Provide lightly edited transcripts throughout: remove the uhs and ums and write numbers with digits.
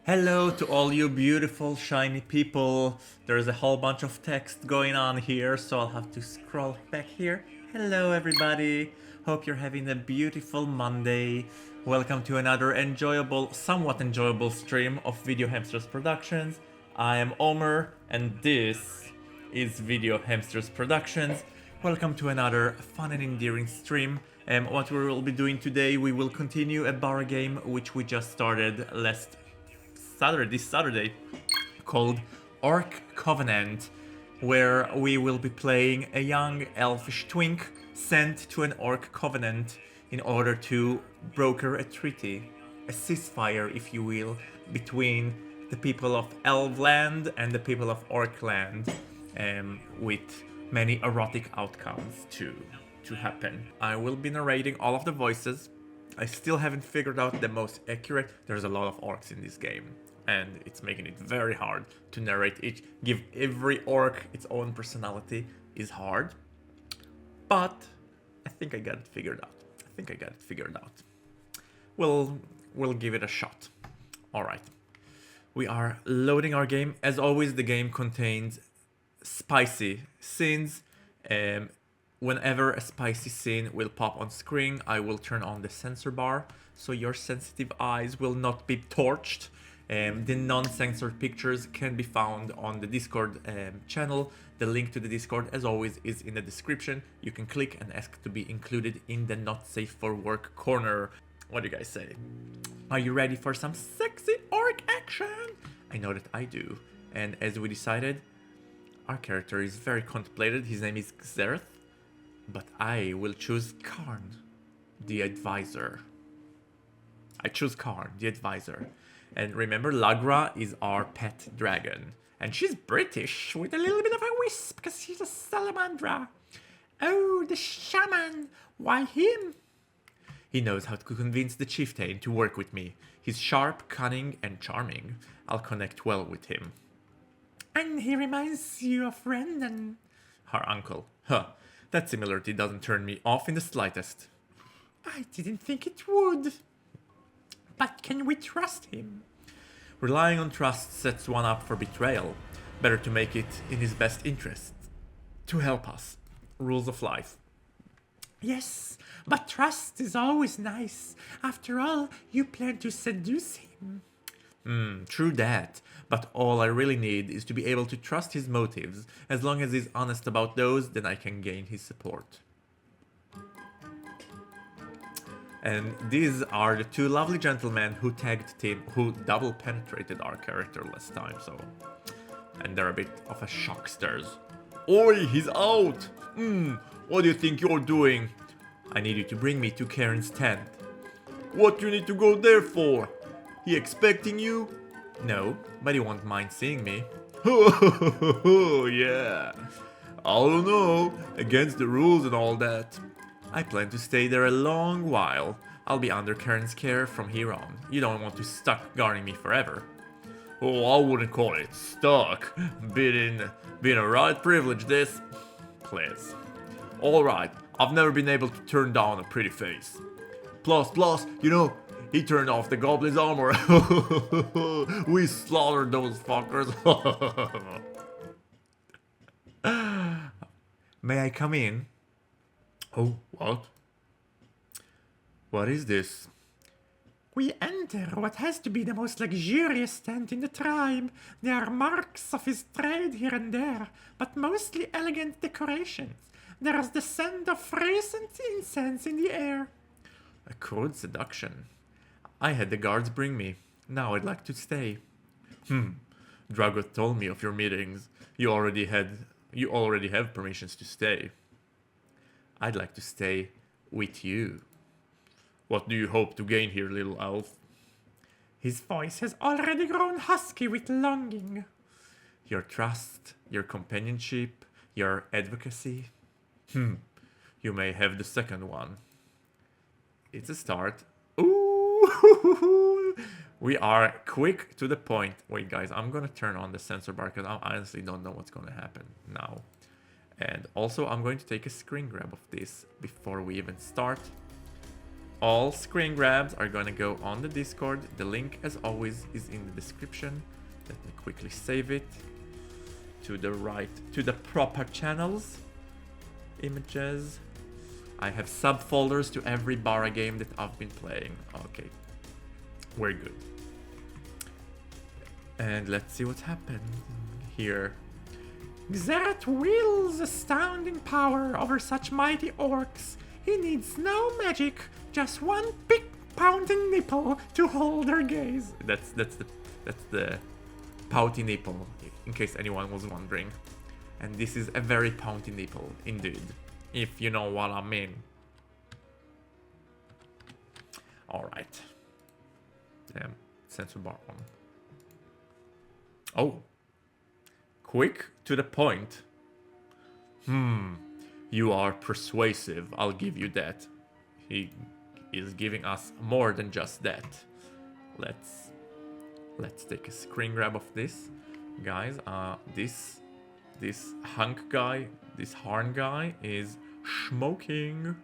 Hello to all you beautiful shiny people. There's a whole bunch of text going on here, so I'll have to scroll back here. Hello everybody. Hope you're having a beautiful Monday. Welcome to another somewhat enjoyable stream of Video Hamsters Productions. I am Omer and this is Video Hamsters Productions. Welcome to another fun and endearing stream. What we will be doing today, we will continue a bar game which we just started this Saturday, called Orc Covenant, where we will be playing a young elfish twink sent to an Orc Covenant in order to broker a treaty, a ceasefire, if you will, between the people of Elfland and the people of Orcland, with many erotic outcomes to happen. I will be narrating all of the voices. I still haven't figured out the most accurate. There's a lot of orcs in this game, and it's making it very hard to narrate each. Give every orc its own personality is hard, but I think I got it figured out. We'll give it a shot. All right, we are loading our game. As always, the game contains spicy scenes. Whenever a spicy scene will pop on screen, I will turn on the censor bar, so your sensitive eyes will not be torched. The non-censored pictures can be found on the Discord channel. The link to the Discord, as always, is in the description. You can click and ask to be included in the not safe for work corner. What do you guys say? Are you ready for some sexy orc action? I know that I do. And as we decided, our character is very contemplated. His name is Xareth. But I will choose Harn, the advisor. I choose Harn, the advisor. And remember, Lagra is our pet dragon. And she's British, with a little bit of a wisp, because she's a salamandra. Oh, the shaman! Why him? He knows how to convince the chieftain to work with me. He's sharp, cunning, and charming. I'll connect well with him. And he reminds you of Brendan, her uncle. Huh. That similarity doesn't turn me off in the slightest. I didn't think it would. But can we trust him? Relying on trust sets one up for betrayal. Better to make it in his best interest. To help us. Rules of life. Yes, but trust is always nice. After all, you plan to seduce him. True that, but all I really need is to be able to trust his motives. As long as he's honest about those, then I can gain his support. And these are the two lovely gentlemen who double penetrated our character last time, so... And they're a bit of a shocksters. Oi, he's out! What do you think you're doing? I need you to bring me to Karen's tent. What do you need to go there for? He expecting you? No, but he won't mind seeing me. Yeah. I don't know, against the rules and all that. I plan to stay there a long while. I'll be under Karen's care from here on. You don't want to stuck guarding me forever. Oh, I wouldn't call it stuck. Been a right privilege this. Please. Alright, I've never been able to turn down a pretty face. Plus, you know, he turned off the goblin's armor. We slaughtered those fuckers. May I come in? Oh, what? What is this? We enter what has to be the most luxurious tent in the tribe. There are marks of his trade here and there, but mostly elegant decorations. There is the scent of fragrant incense in the air. A crude seduction. I had the guards bring me. Now I'd like to stay. Dragoth told me of your meetings. You already have permissions to stay. I'd like to stay with you. What do you hope to gain here, little elf? His voice has already grown husky with longing. Your trust, your companionship, your advocacy. You may have the second one. It's a start. Ooh! We are quick to the point. Wait, guys, I'm gonna turn on the censor bar because I honestly don't know what's gonna happen now. And also, I'm going to take a screen grab of this before we even start. all screen grabs are gonna go on the Discord. The link, as always, is in the description. Let me quickly save it to the right, to the proper channels. Images. I have subfolders to every Bara game that I've been playing. Okay, we're good. And let's see what happened here. Xareth wields astounding power over such mighty orcs. He needs no magic, just one big pounding nipple to hold their gaze. That's the pouty nipple, in case anyone was wondering. And this is a very pouty nipple, indeed, if you know what I mean. Alright. Damn, sensor bar on. Oh. Quick to the point. You are persuasive, I'll give you that. He is giving us more than just that. Let's take a screen grab of this. Guys, this hunk guy, this Harn guy is smoking.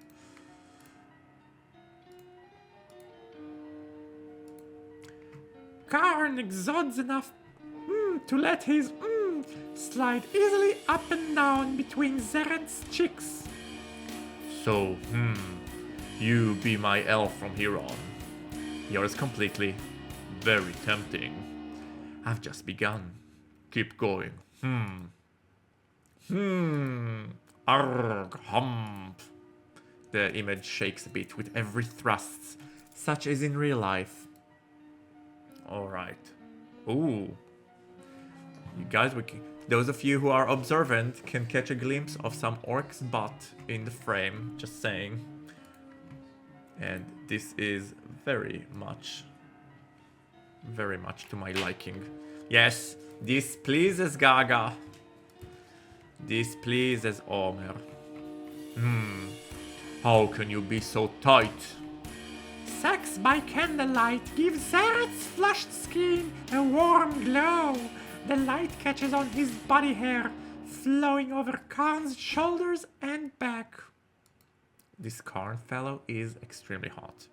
Harn exudes enough to let his slide easily up and down between Xareth's cheeks. So, you be my elf from here on. Yours completely. Very tempting. I've just begun. Keep going. Arg, hump. The image shakes a bit with every thrust, such as in real life. Alright. Ooh. You guys, those of you who are observant can catch a glimpse of some orc's butt in the frame, just saying. And this is very much to my liking. Yes, this pleases Gaga. This pleases Omer. How can you be so tight? Sex by candlelight gives Xareth's flushed skin a warm glow. The light catches on his body hair, flowing over Karn's shoulders and back. This Karn fellow is extremely hot.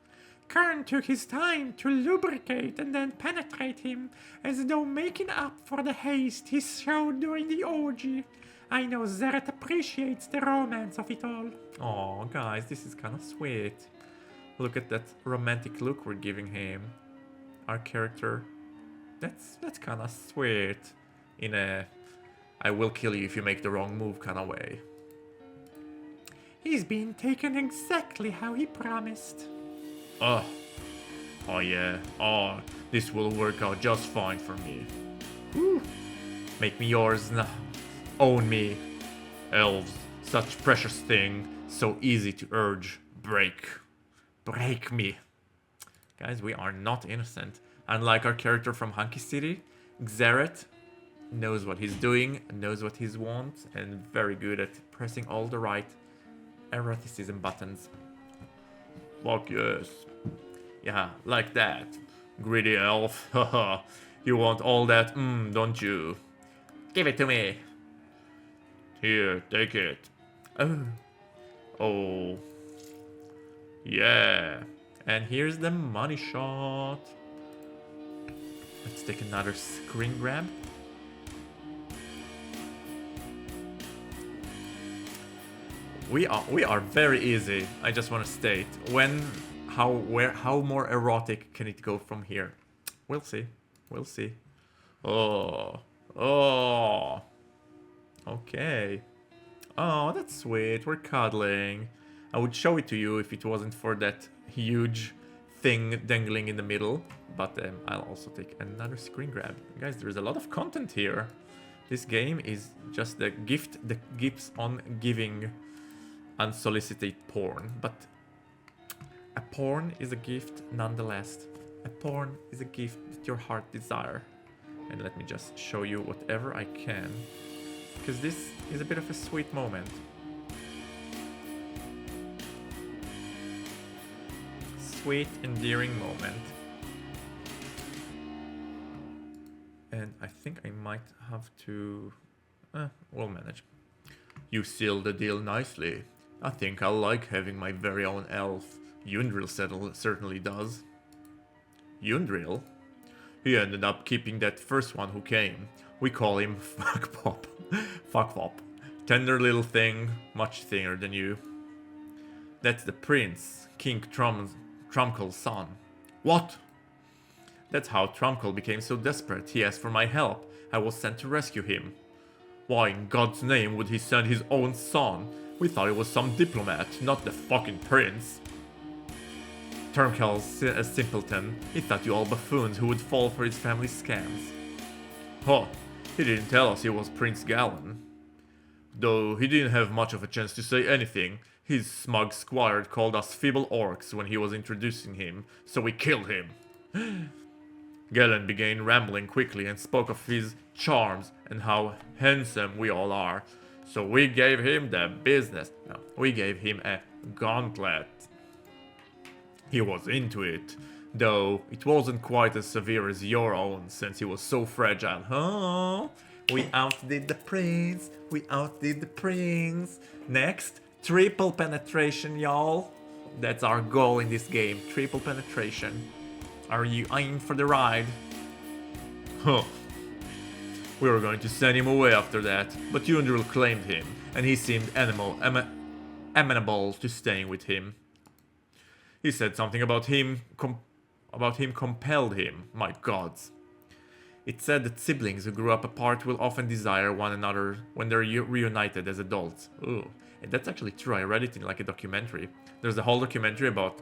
Karn took his time to lubricate and then penetrate him, as though making up for the haste he showed during the orgy. I know Xareth appreciates the romance of it all. Oh, guys, this is kind of sweet. Look at that romantic look we're giving him. Our character. That's kind of sweet. In a I will kill you if you make the wrong move kind of way. He's been taken exactly how he promised. Oh yeah. Oh, this will work out just fine for me. Whew. Make me yours now. Own me. Elves, such precious thing, so easy to urge. Break me. Guys, we are not innocent. Unlike our character from Hunky City, Xareth knows what he's doing, knows what he wants, and very good at pressing all the right eroticism buttons. Fuck yes. Yeah, like that. Greedy elf. Haha. You want all that, don't you? Give it to me. Here, take it. Oh. Yeah. And here's the money shot. Let's take another screen grab. We are very easy. I just want to state how more erotic can it go from here? We'll see. Oh. Okay. Oh, that's sweet. We're cuddling. I would show it to you if it wasn't for that huge thing dangling in the middle. But I'll also take another screen grab. Guys, there's a lot of content here. This game is just the gift that keeps on giving unsolicited porn. But a porn is a gift nonetheless. A porn is a gift that your heart desire. And let me just show you whatever I can. Because this is a bit of a sweet moment. Sweet, endearing moment. And I think I might have to... we'll manage. You sealed the deal nicely. I think I like having my very own elf. Yundril certainly does. Yundril? He ended up keeping that first one who came. We call him Fuckpop. Fuckpop. Tender little thing, much thinner than you. That's the prince, King Trum'kel's son. What? That's how Trum'kel became so desperate. He asked for my help. I was sent to rescue him. Why in God's name would he send his own son? We thought it was some diplomat, not the fucking prince. Trum'kel's a simpleton. He thought you all buffoons who would fall for his family's scams. Huh, he didn't tell us he was Prince Galen. Though he didn't have much of a chance to say anything. His smug squire called us feeble orcs when he was introducing him, so we killed him. Galen began rambling quickly and spoke of his charms and how handsome we all are. So we gave him the business. No, we gave him a gauntlet. He was into it, though it wasn't quite as severe as your own since he was so fragile. Huh? We outdid the prince. We outdid the prince. Next, triple penetration, y'all. That's our goal in this game. Triple penetration. Are you in for the ride? Huh. We were going to send him away after that, but Yundril claimed him, and he seemed amenable to staying with him. He said something about him compelled him, my gods. It said that siblings who grew up apart will often desire one another when they're reunited as adults. Ooh, and that's actually true. I read it in like a documentary. There's a whole documentary about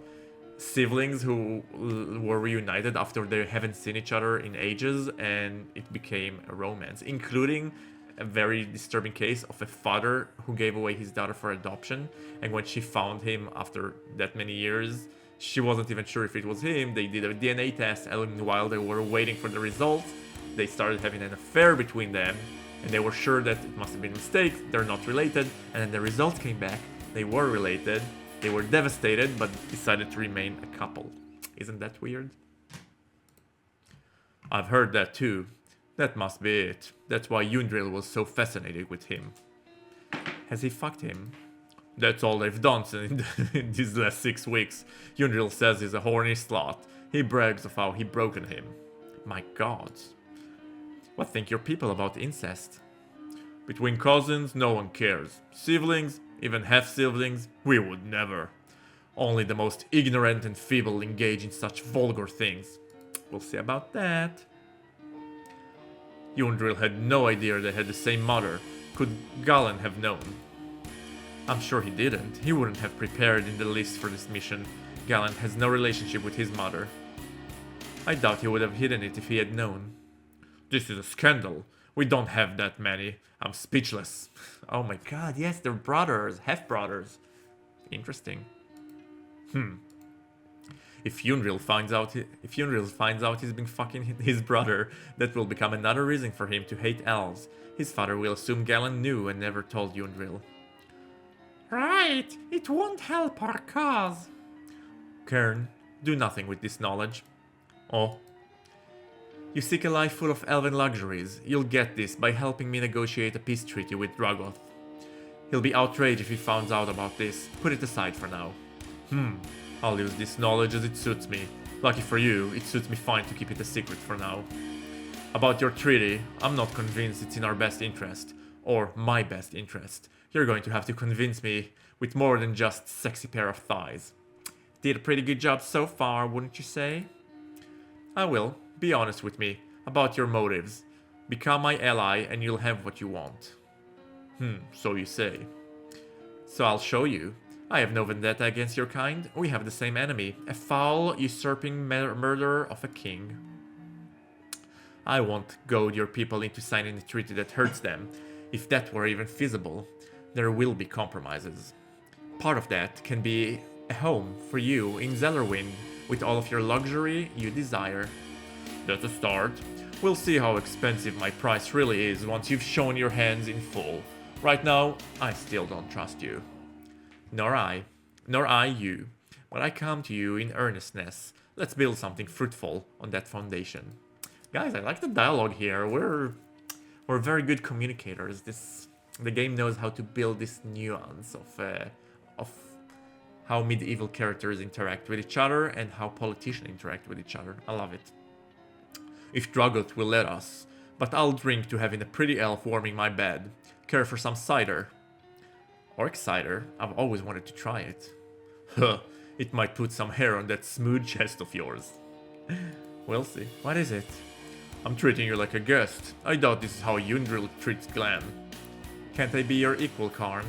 siblings who were reunited after they haven't seen each other in ages, and it became a romance, including a very disturbing case of a father who gave away his daughter for adoption, and when she found him after that many years, she wasn't even sure if it was him. They did a DNA test, and while they were waiting for the results, they started having an affair between them, and they were sure that it must have been a mistake, they're not related, and then the results came back, they were related. They were devastated, but decided to remain a couple. Isn't that weird? I've heard that too. That must be it. That's why Yundril was so fascinated with him. Has he fucked him? That's all they've done in these last 6 weeks. Yundril says he's a horny slut. He brags of how he broken him. My god. What think your people about incest? Between cousins, no one cares. Siblings, even half-siblings, we would never. Only the most ignorant and feeble engage in such vulgar things. We'll see about that. Yundril had no idea they had the same mother. Could Galen have known? I'm sure he didn't. He wouldn't have prepared in the least for this mission. Galen has no relationship with his mother. I doubt he would have hidden it if he had known. This is a scandal. We don't have that many. I'm speechless. Oh my god, yes, they're brothers, half-brothers. Interesting. If Yundril finds out he's been fucking his brother, that will become another reason for him to hate elves. His father will assume Galen knew and never told Yundril. Right, it won't help our cause. Kern, do nothing with this knowledge. Oh. You seek a life full of elven luxuries. You'll get this by helping me negotiate a peace treaty with Dragoth. He'll be outraged if he finds out about this. Put it aside for now. I'll use this knowledge as it suits me. Lucky for you, it suits me fine to keep it a secret for now. About your treaty, I'm not convinced it's in our best interest. Or my best interest. You're going to have to convince me with more than just sexy pair of thighs. Did a pretty good job so far, wouldn't you say? I will. Be honest with me about your motives. Become my ally and you'll have what you want. So you say. So I'll show you. I have no vendetta against your kind. We have the same enemy. A foul, usurping murderer of a king. I won't goad your people into signing a treaty that hurts them. If that were even feasible, there will be compromises. Part of that can be a home for you in Zellerwind with all of your luxury you desire. That's a start. We'll see how expensive my price really is once you've shown your hands in full. Right now, I still don't trust you. Nor I you. But I come to you in earnestness. Let's build something fruitful on that foundation. Guys, I like the dialogue here. We're very good communicators. The game knows how to build this nuance of how medieval characters interact with each other and how politicians interact with each other. I love it. If Dragot will let us, but I'll drink to having a pretty elf warming my bed. Care for some cider? Orc cider? I've always wanted to try it. Huh, it might put some hair on that smooth chest of yours. We'll see. What is it? I'm treating you like a guest. I doubt this is how Yundril treats Glam. Can't I be your equal, Harn?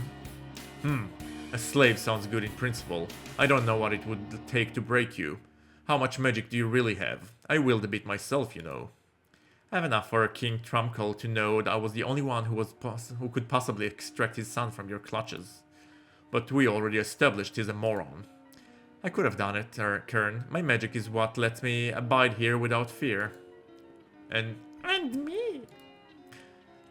A slave sounds good in principle. I don't know what it would take to break you. How much magic do you really have? I willed a bit myself, you know. I have enough for King Trum'kel to know that I was the only one who could possibly extract his son from your clutches. But we already established he's a moron. I could have done it, Kern. My magic is what lets me abide here without fear. And me.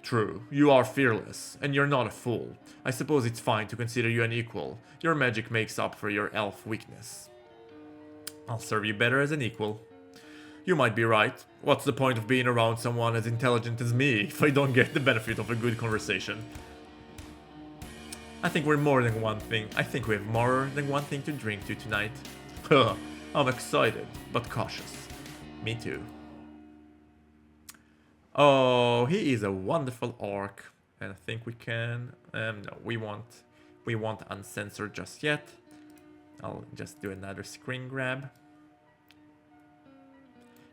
True, you are fearless, and you're not a fool. I suppose it's fine to consider you an equal. Your magic makes up for your elf weakness. I'll serve you better as an equal. You might be right. What's the point of being around someone as intelligent as me if I don't get the benefit of a good conversation? I think we're more than one thing. I think we have more than one thing to drink to tonight. I'm excited, but cautious. Me too. Oh, he is a wonderful orc. And I think we can... no, we won't uncensor just yet. I'll just do another screen grab.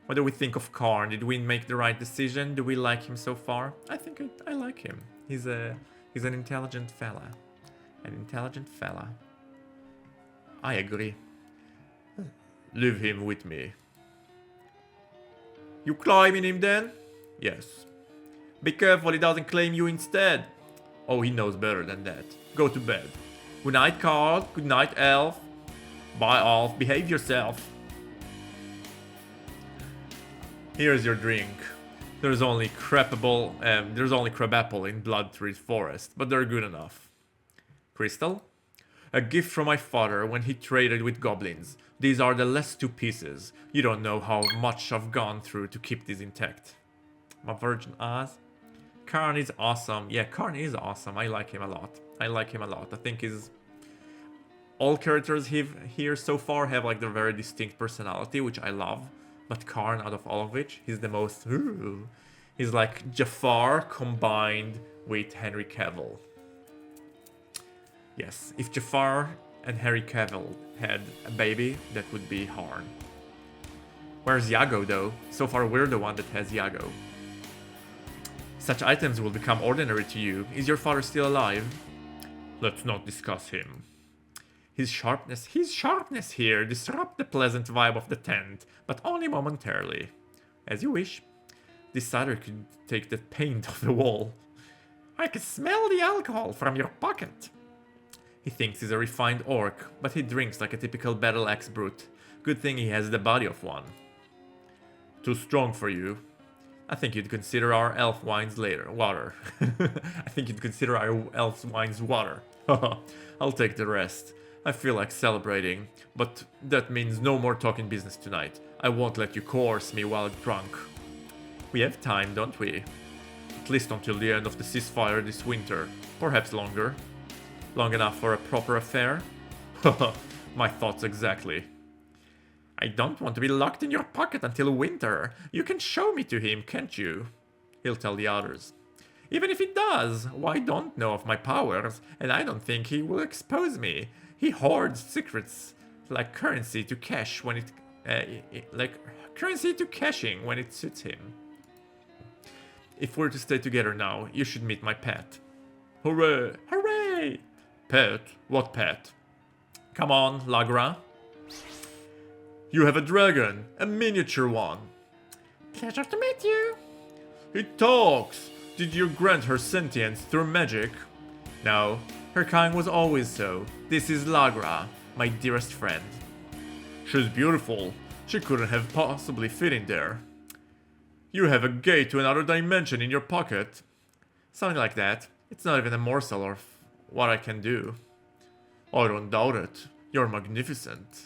What do we think of Harn? Did we make the right decision? Do we like him so far? I think I like him. He's an intelligent fella. An intelligent fella. I agree. Leave him with me. You climbing him then? Yes. Be careful he doesn't claim you instead. Oh, he knows better than that. Go to bed. Good night, Carl. Good night, Elf. Bye, Elf. Behave yourself. Here's your drink. There's only crabapple in Bloodtree Forest, but they're good enough. Crystal? A gift from my father when he traded with goblins. These are the last 2 pieces. You don't know how much I've gone through to keep these intact. My virgin eyes. Harn is awesome. Yeah, Harn is awesome. I like him a lot. I think all characters here so far have like their very distinct personality, which I love. But Harn, out of all of which, he's the most... He's like Jafar combined with Henry Cavill. Yes, if Jafar and Henry Cavill had a baby, that would be Harn. Where's Yago though? So far we're the one that has Yago. Such items will become ordinary to you. Is your father still alive? Let's not discuss him. His sharpness here disrupt the pleasant vibe of the tent, but only momentarily. As you wish. This cider could take the paint off the wall. I can smell the alcohol from your pocket. He thinks he's a refined orc, but he drinks like a typical battle axe brute. Good thing he has the body of one. Too strong for you. I think you'd consider our elf wines water. I think you'd consider our elf wines water. I'll take the rest. I feel like celebrating, but that means no more talking business tonight. I won't let you coerce me while drunk. We have time, don't we? At least until the end of the ceasefire this winter. Perhaps longer. Long enough for a proper affair? My thoughts exactly. I don't want to be locked in your pocket until winter. You can show me to him, can't you? He'll tell the others. Even if he does, why don't know of my powers, and I don't think he will expose me. He hoards secrets like currency to cash when cashing when it suits him. If we're to stay together now, you should meet my pet. Hooray! Hooray! Pet? What pet? Come on, Lagra. You have a dragon, a miniature one. Pleasure to meet you. It talks. Did you grant her sentience through magic? No, her kind was always so. This is Lagra, my dearest friend. She's beautiful. She couldn't have possibly fit in there. You have a gate to another dimension in your pocket. Something like that. It's not even a morsel of what I can do. I don't doubt it. You're magnificent.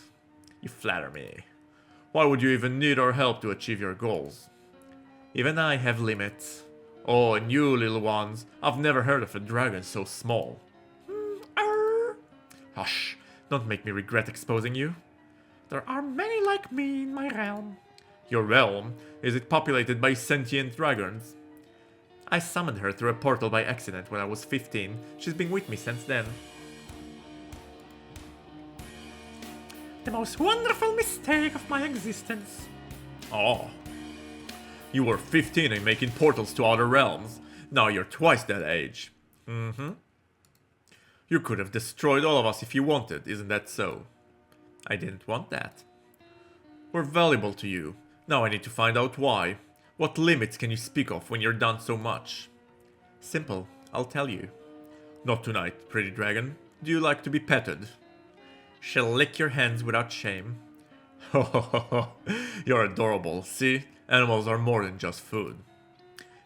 You flatter me. Why would you even need our help to achieve your goals? Even I have limits. Oh, and you little ones, I've never heard of a dragon so small. Hush, Don't make me regret exposing you. There are many like me in my realm. Your realm? Is it populated by sentient dragons? I summoned her through a portal by accident when I was 15. She's been with me since then. The most wonderful mistake of my existence. Oh. You were 15 and making portals to other realms. Now you're twice that age. Mm-hmm. You could have destroyed all of us if you wanted, isn't that so? I didn't want that. We're valuable to you. Now I need to find out why. What limits can you speak of when you're done so much? Simple, I'll tell you. Not tonight, pretty dragon. Do you like to be petted? She'll lick your hands without shame. Ho ho ho ho. You're adorable, see? Animals are more than just food.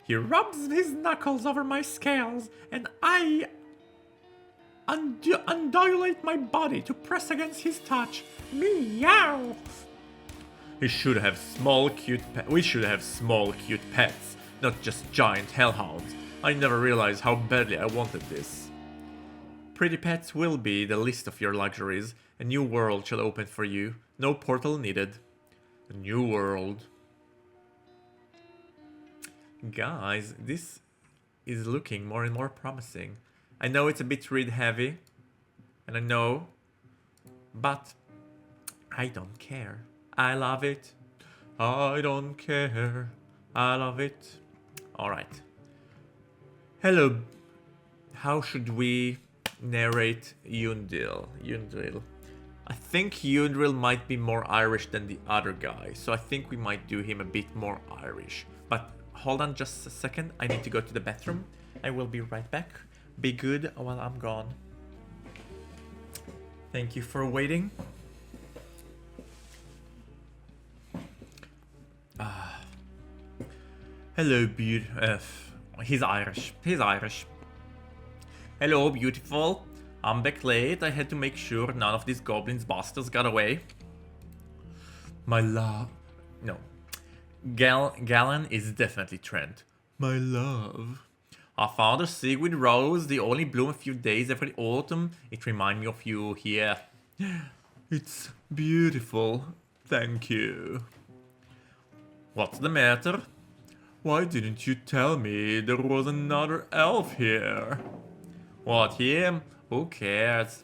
He rubs his knuckles over my scales, and I undulate my body to press against his touch. Meow! We should have small cute pets, not just giant hellhounds. I never realized how badly I wanted this. Pretty pets will be the least of your luxuries. A new world shall open for you. No portal needed. A new world. Guys, this is looking more and more promising. I know it's a bit read heavy, and I know, but I don't care. I love it. I don't care. I love it. Alright. Hello. How should we narrate Yundril? I think Yundril might be more Irish than the other guy, so I think we might do him a bit more Irish. But hold on just a second, I need to go to the bathroom. I will be right back. Be good while I'm gone. Thank you for waiting. Hello, he's Irish. Hello, beautiful. I'm back late. I had to make sure none of these goblins bastards got away. My love. No. Galen is definitely Trent. My love. Our father Sigrid rose, they only bloom a few days every autumn. It reminds me of you here. It's beautiful. Thank you. What's the matter? Why didn't you tell me there was another elf here? What, him? Who cares?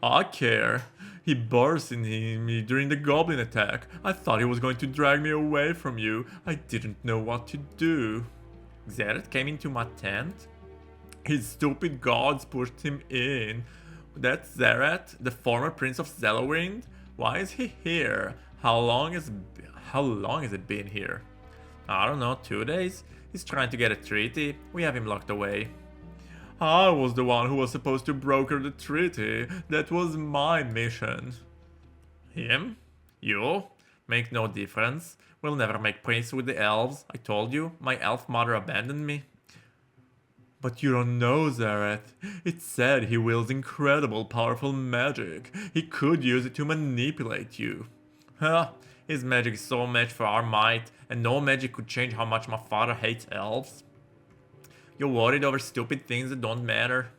I care. He burst in me during the goblin attack. I thought he was going to drag me away from you. I didn't know what to do. Xareth came into my tent? His stupid gods pushed him in. That's Xareth, the former prince of Zellerwind? Why is he here? How long has it been here? I don't know, 2 days? He's trying to get a treaty. We have him locked away. I was the one who was supposed to broker the treaty. That was my mission. Him? You? Make no difference. We'll never make peace with the elves. I told you, my elf mother abandoned me. But you don't know, Xareth. It said he wields incredible powerful magic. He could use it to manipulate you. Huh? His magic is so much for our might, and no magic could change how much my father hates elves. You're worried over stupid things that don't matter.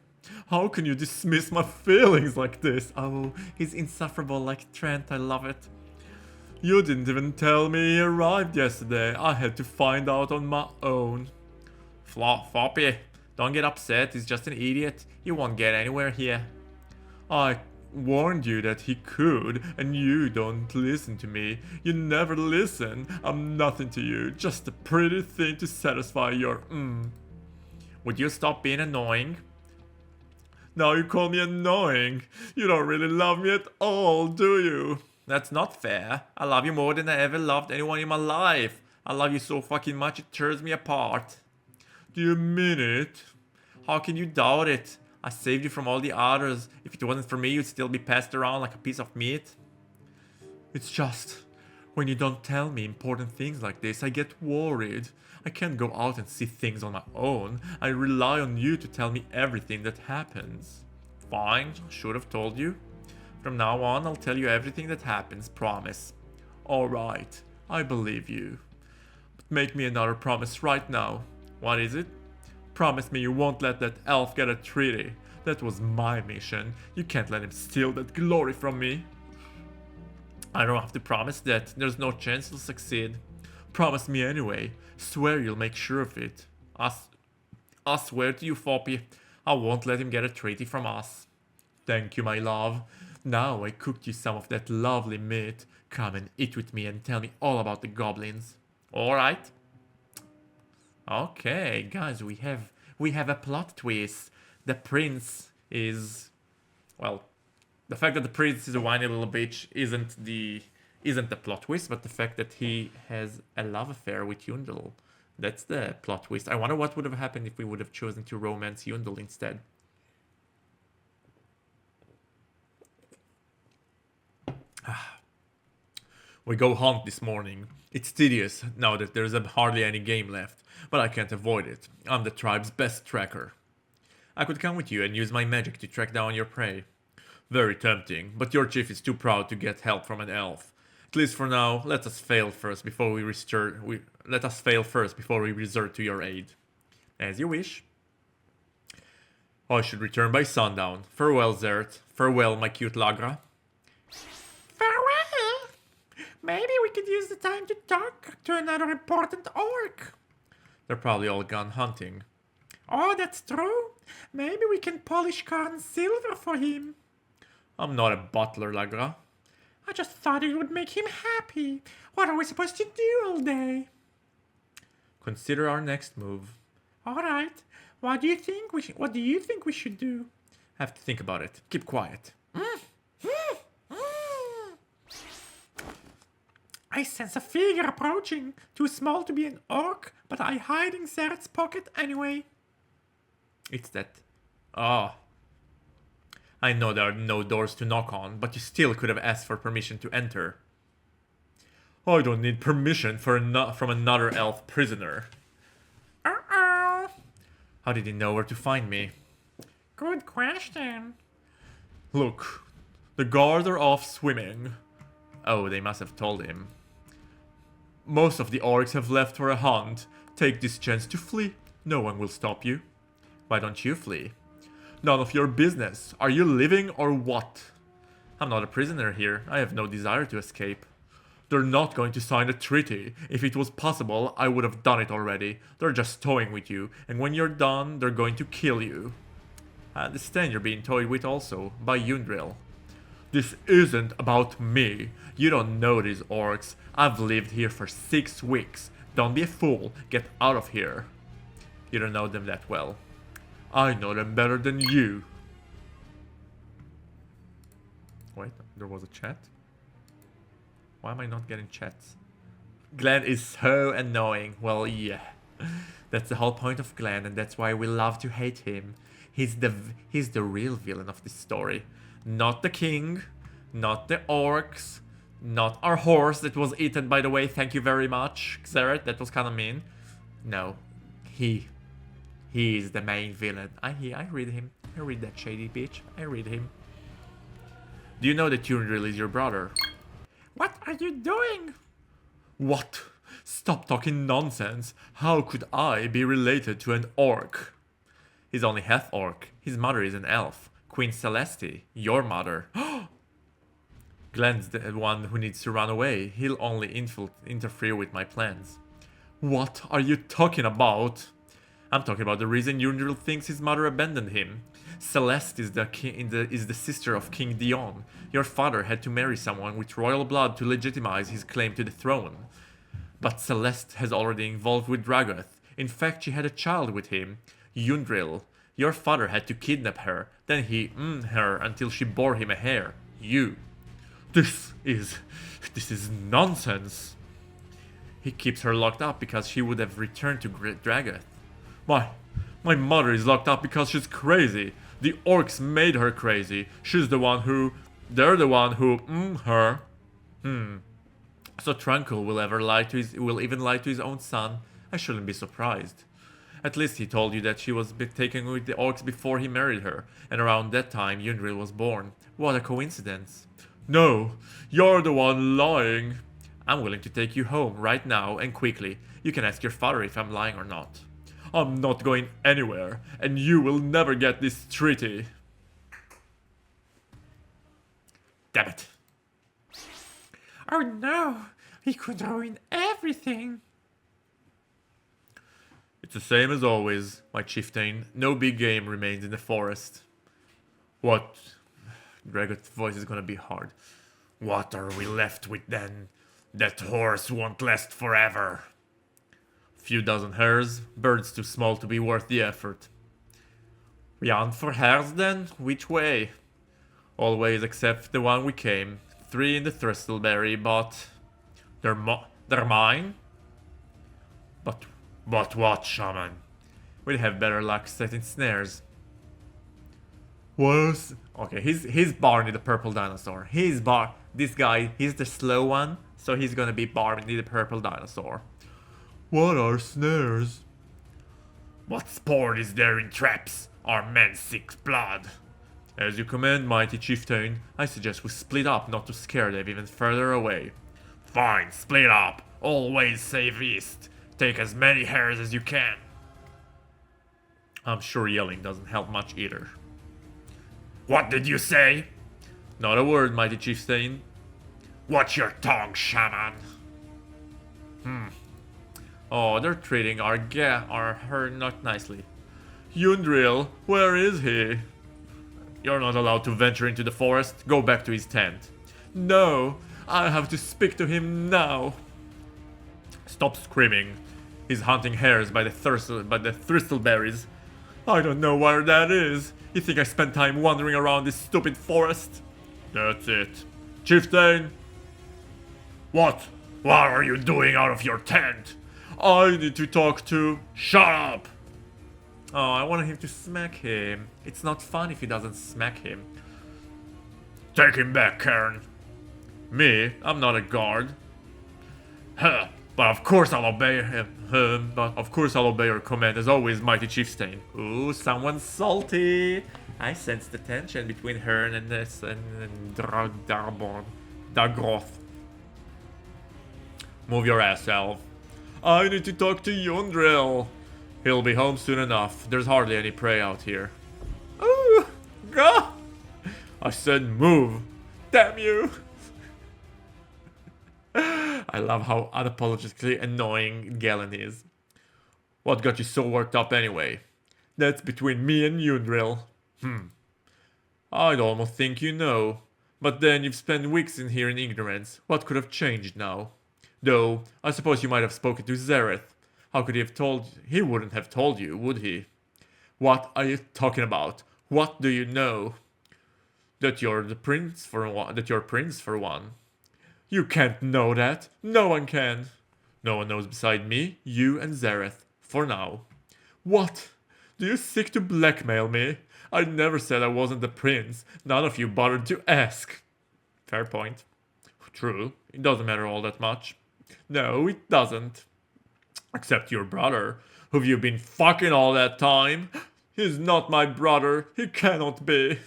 How can you dismiss my feelings like this? Oh, he's insufferable like Trent, I love it. You didn't even tell me he arrived yesterday. I had to find out on my own. Floppy, don't get upset, he's just an idiot. He won't get anywhere here. I warned you that he could, and you don't listen to me. You never listen. I'm nothing to you, just a pretty thing to satisfy your Would you stop being annoying? Now you call me annoying. You don't really love me at all, do you? That's not fair. I love you more than I ever loved anyone in my life. I love you so fucking much it tears me apart. Do you mean it? How can you doubt it? I saved you from all the others. If it wasn't for me, you'd still be passed around like a piece of meat. It's just, when you don't tell me important things like this, I get worried. I can't go out and see things on my own. I rely on you to tell me everything that happens. Fine, should have told you. From now on, I'll tell you everything that happens, promise. Alright, I believe you. But make me another promise right now. What is it? Promise me you won't let that elf get a treaty. That was my mission. You can't let him steal that glory from me. I don't have to promise that. There's no chance you'll succeed. Promise me anyway. Swear you'll make sure of it. I swear to you, Foppy, I won't let him get a treaty from us. Thank you, my love. Now I cooked you some of that lovely meat. Come and eat with me and tell me all about the goblins. Alright. Okay, guys, we have a plot twist. The prince is, well, the fact that the prince is a whiny little bitch isn't the plot twist, but the fact that he has a love affair with Yundel. That's the plot twist. I wonder what would have happened if we would have chosen to romance Yundel instead. We go hunt this morning. It's tedious now that there's hardly any game left, but I can't avoid it. I'm the tribe's best tracker. I could come with you and use my magic to track down your prey. Very tempting, but your chief is too proud to get help from an elf. At least for now, let us fail first before we resort to your aid. As you wish. I should return by sundown. Farewell, Xareth. Farewell, my cute Lagra. Farewell! Maybe we could use the time to talk to another important orc. They're probably all gone hunting. Oh, that's true. Maybe we can polish Karn's silver for him. I'm not a butler, Lagra. I just thought it would make him happy. What are we supposed to do all day? Consider our next move. All right. What do you think we should do? Have to think about it. Keep quiet. I sense a figure approaching. Too small to be an orc, but I hide in Xareth's pocket anyway. It's that. Ah. I know there are no doors to knock on, but you still could have asked for permission to enter. I don't need permission from another elf prisoner. Uh-oh. How did he know where to find me? Good question. Look, the guards are off swimming. Oh, they must have told him. Most of the orcs have left for a hunt. Take this chance to flee. No one will stop you. Why don't you flee? None of your business. Are you living or what? I'm not a prisoner here. I have no desire to escape. They're not going to sign a treaty. If it was possible, I would have done it already. They're just toying with you, and when you're done, they're going to kill you. I understand you're being toyed with also, by Yundril. This isn't about me. You don't know these orcs. I've lived here for 6 weeks. Don't be a fool. Get out of here. You don't know them that well. I know them better than you. Wait, there was a chat? Why am I not getting chats? Glenn is so annoying. Well, yeah. That's the whole point of Glenn, and that's why we love to hate him. He's the real villain of this story. Not the king, not the orcs, not our horse that was eaten, by the way. Thank you very much, Xareth. That was kind of mean. No, he is the main villain. I read him. I read that shady bitch. I read him. Do you know that Yundril is your brother? What are you doing? What? Stop talking nonsense. How could I be related to an orc? He's only half orc. His mother is an elf. Queen Celeste, your mother. Glenn's the one who needs to run away. He'll only interfere with my plans. What are you talking about? I'm talking about the reason Yundril thinks his mother abandoned him. Celeste is the sister of King Dion. Your father had to marry someone with royal blood to legitimize his claim to the throne. But Celeste has already involved with Dragoth. In fact, she had a child with him, Yundril. Your father had to kidnap her, then he her until she bore him a heir. You. This is nonsense. He keeps her locked up because she would have returned to Dragoth. My mother is locked up because she's crazy. The orcs made her crazy. They're the one who her. So Trum'kel will even lie to his own son. I shouldn't be surprised. At least he told you that she was taken with the orcs before he married her, and around that time Yundril was born. What a coincidence. No, you're the one lying. I'm willing to take you home right now and quickly. You can ask your father if I'm lying or not. I'm not going anywhere, and you will never get this treaty. Damn it. Oh no, he could ruin everything. It's the same as always, my chieftain. No big game remains in the forest. What? Gregor's voice is gonna be hard. What are we left with then? That horse won't last forever. Few dozen hares, birds too small to be worth the effort. We hunt for hares then? Which way? All ways except the one we came. 3 in the Thistleberry, but... They're mine? But what, shaman? We'd have better luck setting snares. What? Okay, he's Barney the purple dinosaur. This guy, he's the slow one, so he's gonna be Barney the purple dinosaur. What are snares? What sport is there in traps? Our men seek blood. As you command, mighty chieftain. I suggest we split up, not to scare them even further away. Fine, split up. Always save east. Take as many hares as you can. I'm sure yelling doesn't help much either. What did you say? Not a word, mighty chieftain. Watch your tongue, shaman. Oh, they're treating our her not nicely. Yundril, where is he? You're not allowed to venture into the forest. Go back to his tent. No, I have to speak to him now. Stop screaming. He's hunting hares by the thistleberries. I don't know where that is. You think I spent time wandering around this stupid forest? That's it. Chieftain! What? What are you doing out of your tent? I need to talk to... Shut up! Oh, I wanted him to smack him. It's not fun if he doesn't smack him. Take him back, Harn. Me? I'm not a guard. Huh. But of course I'll obey him. But of course I'll obey your command as always, mighty chieftain. Ooh, someone's salty. I sense the tension between Harn and this and Dagroth. Move your ass, elf. I need to talk to Yundril. He'll be home soon enough. There's hardly any prey out here. Ooh, go! I said move. Damn you! I love how unapologetically annoying Galen is. What got you so worked up anyway? That's between me and Yundril. I'd almost think you know. But then you've spent weeks in here in ignorance. What could have changed now? Though, I suppose you might have spoken to Xareth. How could he have told... He wouldn't have told you, would he? What are you talking about? What do you know? That you're the prince for one. That you're prince for one. You can't know that. No one can. No one knows beside me, you and Xareth. For now. What? Do you seek to blackmail me? I never said I wasn't the prince. None of you bothered to ask. Fair point. True. It doesn't matter all that much. No, it doesn't. Except your brother, who've you been fucking all that time? He's not my brother. He cannot be.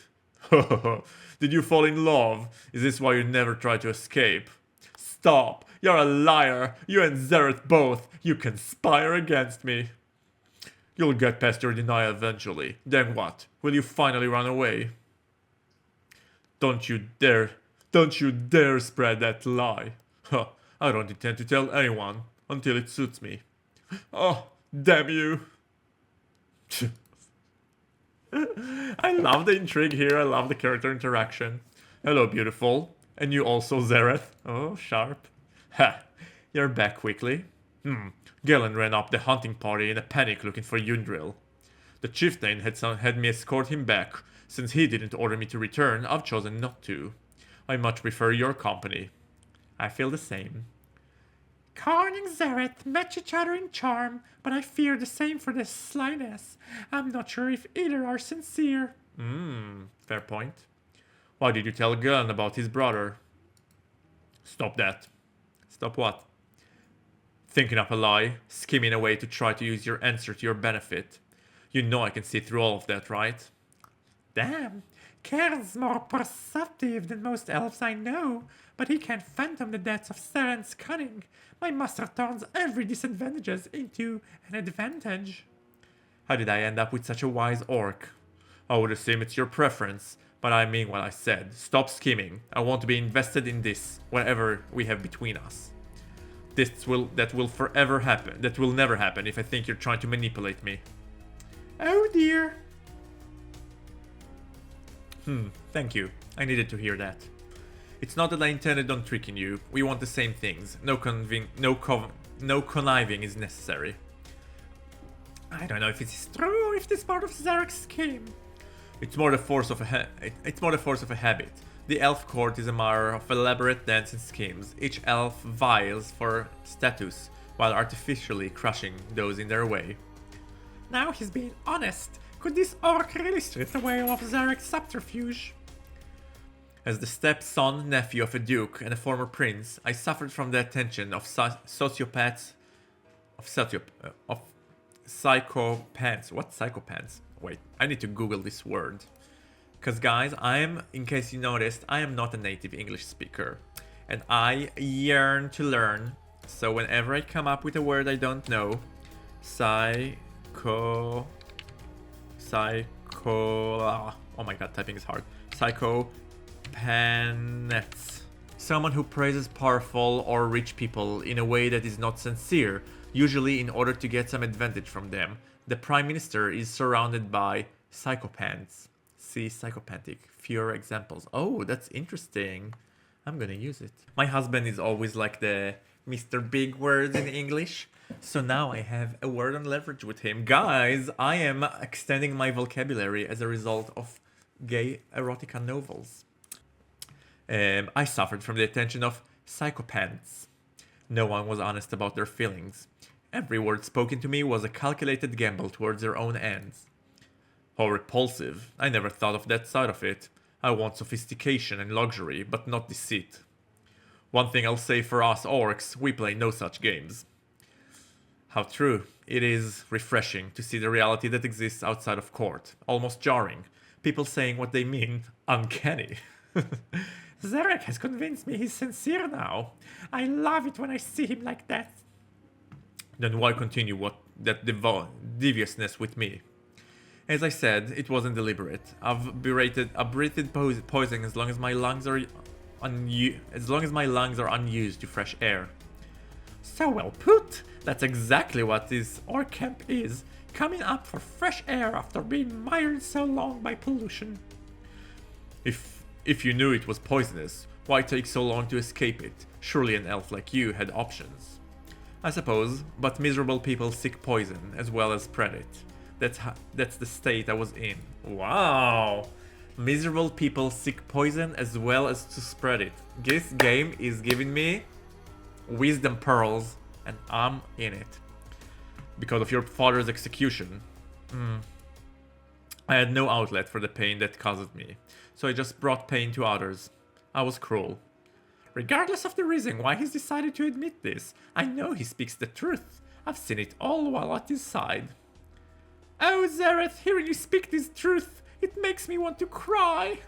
Did you fall in love? Is this why you never try to escape? Stop. You're a liar. You and Xareth both. You conspire against me. You'll get past your denial eventually. Then what? Will you finally run away? Don't you dare spread that lie. Huh. I don't intend to tell anyone until it suits me. Oh, damn you. I love the intrigue here. I love the character interaction. Hello, beautiful. And you also, Xareth. Oh, sharp. Ha, you're back quickly. Galen ran up the hunting party in a panic looking for Yundril. The chieftain had me escort him back. Since he didn't order me to return, I've chosen not to. I much prefer your company. I feel the same. Harn and Xareth match each other in charm, but I fear the same for their slyness. I'm not sure if either are sincere. Fair point. Why did you tell Galen about his brother? Stop that. Stop what? Thinking up a lie, scheming a way to try to use your answer to your benefit. You know I can see through all of that, right? Damn, Cairn's more perceptive than most elves I know, but he can't fathom the depths of Saren's cunning. My master turns every disadvantage into an advantage. How did I end up with such a wise orc? I would assume it's your preference, but I mean what I said. Stop scheming. I want to be invested in this, whatever we have between us. That will forever happen. That will never happen if I think you're trying to manipulate me. Oh dear. Thank you. I needed to hear that. It's not that I intended on tricking you. We want the same things. No conniving is necessary. I don't know if it's true or if this part of Xareth's scheme. It's more the force of a habit. The elf court is a matter of elaborate dance and schemes. Each elf vies for status, while artificially crushing those in their way. Now he's being honest. Could this orc really strip away all of Xareth's subterfuge? As the stepson nephew of a duke and a former prince, I suffered from the attention of psychopaths. What psychopaths? Wait, I need to Google this word. Because guys, in case you noticed, I am not a native English speaker. And I yearn to learn. So whenever I come up with a word I don't know, oh my god, typing is hard. Psychopaths. Someone who praises powerful or rich people in a way that is not sincere, usually in order to get some advantage from them. The Prime Minister is surrounded by psychopaths. See psychopathic. Fewer examples. Oh, that's interesting. I'm gonna use it. My husband is always like the Mr. Big words in English. So now I have a word on leverage with him. Guys, I am extending my vocabulary as a result of gay erotica novels. I suffered from the attention of psychopaths. No one was honest about their feelings. Every word spoken to me was a calculated gamble towards their own ends. How repulsive. I never thought of that side of it. I want sophistication and luxury, but not deceit. One thing I'll say for us orcs, we play no such games. How true. It is refreshing to see the reality that exists outside of court. Almost jarring. People saying what they mean. Uncanny. Xareth has convinced me he's sincere now. I love it when I see him like that. Then why continue that deviousness with me? As I said, it wasn't deliberate. I've breathed poison as long as my lungs are unused to fresh air. So well put. That's exactly what this orc camp is. Coming up for fresh air after being mired so long by pollution. If you knew it was poisonous, why take so long to escape it? Surely an elf like you had options. I suppose, but miserable people seek poison as well as spread it. That's the state I was in. Wow! Miserable people seek poison as well as to spread it. This game is giving me wisdom pearls, and I'm in it. Because of your father's execution. I had no outlet for the pain that caused me, so I just brought pain to others. I was cruel. Regardless of the reason why he's decided to admit this, I know he speaks the truth. I've seen it all while at his side. Oh, Xareth, hearing you speak this truth, it makes me want to cry.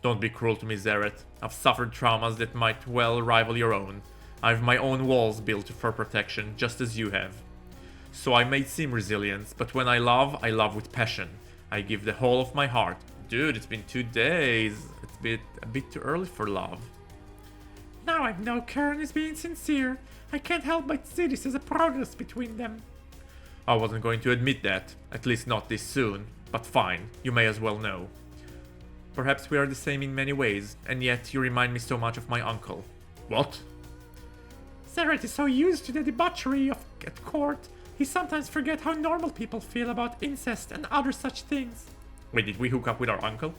Don't be cruel to me, Xareth. I've suffered traumas that might well rival your own. I've my own walls built for protection, just as you have. So I may seem resilient, but when I love with passion. I give the whole of my heart. Dude, it's been 2 days. It's a bit too early for love. Now I know Karen is being sincere. I can't help but see this as a progress between them. I wasn't going to admit that, at least not this soon, but fine, you may as well know. Perhaps we are the same in many ways, and yet you remind me so much of my uncle. What? Xareth is so used to the debauchery at court, he sometimes forgets how normal people feel about incest and other such things. Wait, did we hook up with our uncle?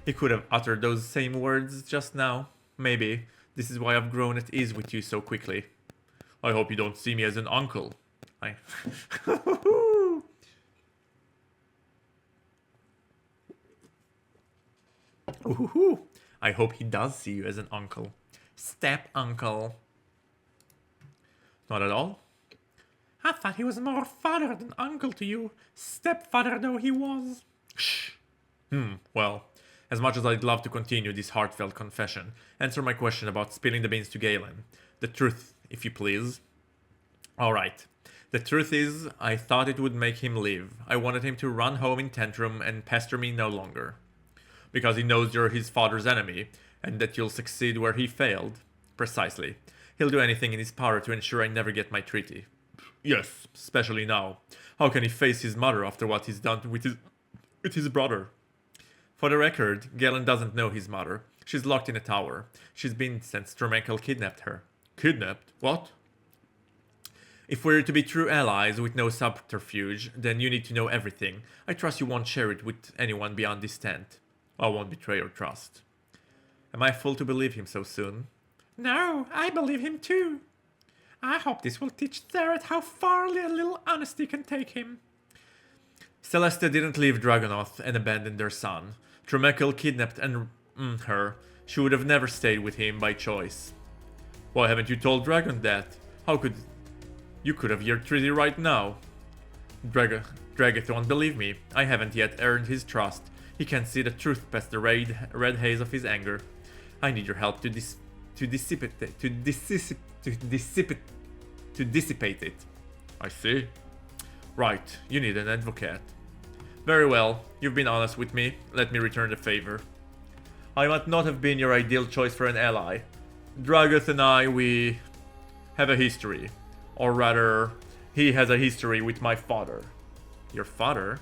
He could have uttered those same words just now. Maybe. This is why I've grown at ease with you so quickly. I hope you don't see me as an uncle. I hope he does see you as an uncle. Step uncle. Not at all. I thought he was more father than uncle to you, stepfather though he was. Shh. Well, as much as I'd love to continue this heartfelt confession, answer my question about spilling the beans to Galen. The truth, if you please. Alright. The truth is, I thought it would make him leave. I wanted him to run home in tantrum and pester me no longer. Because he knows you're his father's enemy, and that you'll succeed where he failed. Precisely. He'll do anything in his power to ensure I never get my treaty. Yes, especially now. How can he face his mother after what he's done with his brother? For the record, Galen doesn't know his mother. She's locked in a tower. She's been since Trum'kel kidnapped her. Kidnapped? What? If we're to be true allies with no subterfuge, then you need to know everything. I trust you won't share it with anyone beyond this tent. I won't betray your trust. Am I a fool to believe him so soon? No, I believe him too. I hope this will teach Xareth how far a little honesty can take him. Celeste didn't leave Dragonoth and abandon their son. Trum'kel kidnapped her. She would have never stayed with him by choice. Why haven't you told Dragon that? How could... You could have your treaty right now. Dragath won't believe me. I haven't yet earned his trust. He can't see the truth past the red haze of his anger. I need your help to dissipate it. I see. Right, you need an advocate. Very well, you've been honest with me. Let me return the favor. I might not have been your ideal choice for an ally. Dragath and I, we have a history. Or rather, he has a history with my father. Your father?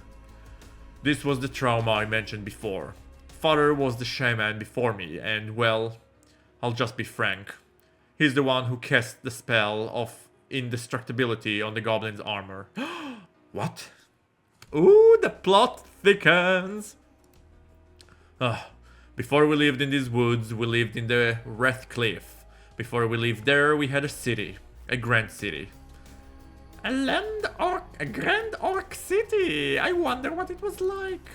This was the trauma I mentioned before. Father was the shaman before me, and well, I'll just be frank. He's the one who cast the spell of indestructibility on the goblin's armor. What? Ooh, the plot thickens! Before we lived in these woods, we lived in the Wreath Cliff. Before we lived there, we had a city. A grand city. A grand orc city! I wonder what it was like.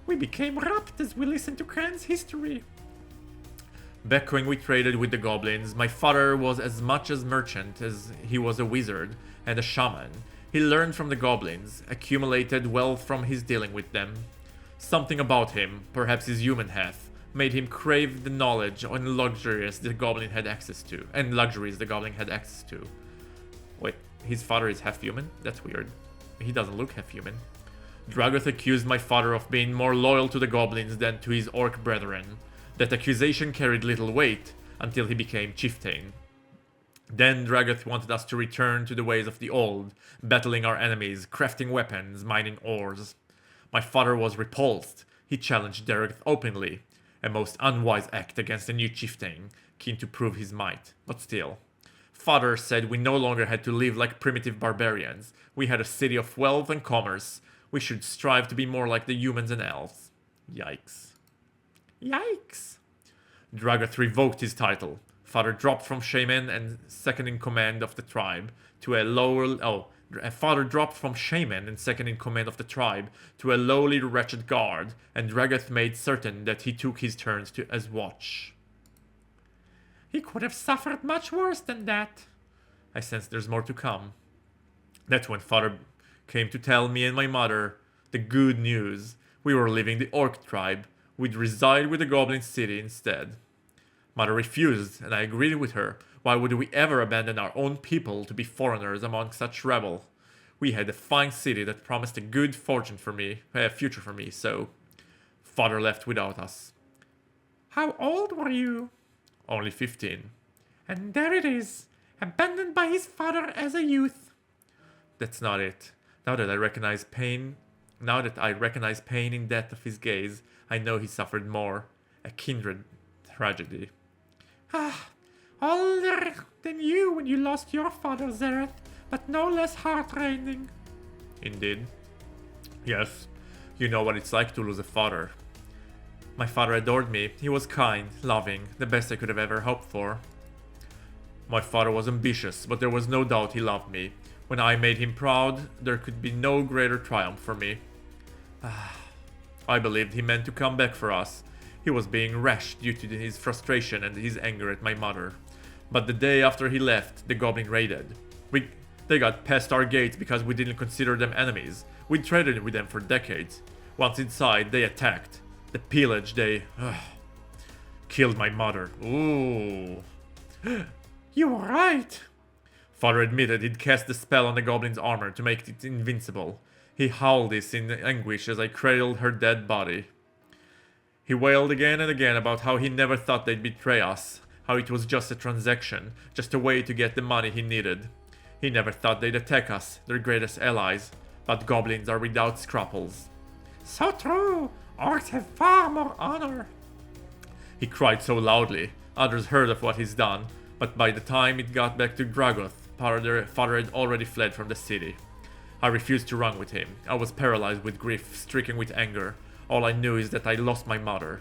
We became rapt as we listened to Kran's history. Back when we traded with the goblins, my father was as much a merchant as he was a wizard and a shaman. He learned from the goblins, accumulated wealth from his dealing with them. Something about him, perhaps his human half, made him crave the knowledge and luxuries the goblin had access to. Wait, his father is half human? That's weird. He doesn't look half human. Dragoth accused my father of being more loyal to the goblins than to his orc brethren. That accusation carried little weight until he became chieftain. Then Dragoth wanted us to return to the ways of the old, battling our enemies, crafting weapons, mining ores. My father was repulsed. He challenged Dragoth openly, a most unwise act against a new chieftain, keen to prove his might, but still. Father said we no longer had to live like primitive barbarians. We had a city of wealth and commerce. We should strive to be more like the humans and elves. Yikes. Yikes! Dragoth revoked his title. Father dropped from shaman and second in command of the tribe to a Father dropped from shaman and second in command of the tribe to a lowly wretched guard, and Dragoth made certain that he took his turns as watch. He could have suffered much worse than that. I sense there's more to come. That's when Father came to tell me and my mother the good news. We were leaving the Orc tribe. We'd reside with the Goblin City instead. Mother refused, and I agreed with her. Why would we ever abandon our own people to be foreigners among such rabble? We had a fine city that promised a good future for me, so Father left without us. How old were you? Only 15. And there it is, abandoned by his father as a youth. That's not it. Now that I recognize pain in death of his gaze, I know he suffered more. A kindred tragedy. Older than you when you lost your father, Xareth, but no less heart-rending. Indeed. Yes, you know what it's like to lose a father. My father adored me. He was kind, loving, the best I could have ever hoped for. My father was ambitious, but there was no doubt he loved me. When I made him proud, there could be no greater triumph for me. I believed he meant to come back for us. He was being rash due to his frustration and his anger at my mother. But the day after he left, the goblin raided. They got past our gates because we didn't consider them enemies. We traded with them for decades. Once inside, they attacked. The pillage, they killed my mother. Ooh. You were right. Father admitted he'd cast the spell on the goblin's armor to make it invincible. He howled this in anguish as I cradled her dead body. He wailed again and again about how he never thought they'd betray us, how it was just a transaction, just a way to get the money he needed. He never thought they'd attack us, their greatest allies, but goblins are without scruples. So true! Orcs have far more honor! He cried so loudly, others heard of what he's done, but by the time it got back to Dragoth, Father had already fled from the city. I refused to run with him. I was paralyzed with grief, stricken with anger. All I knew is that I lost my mother.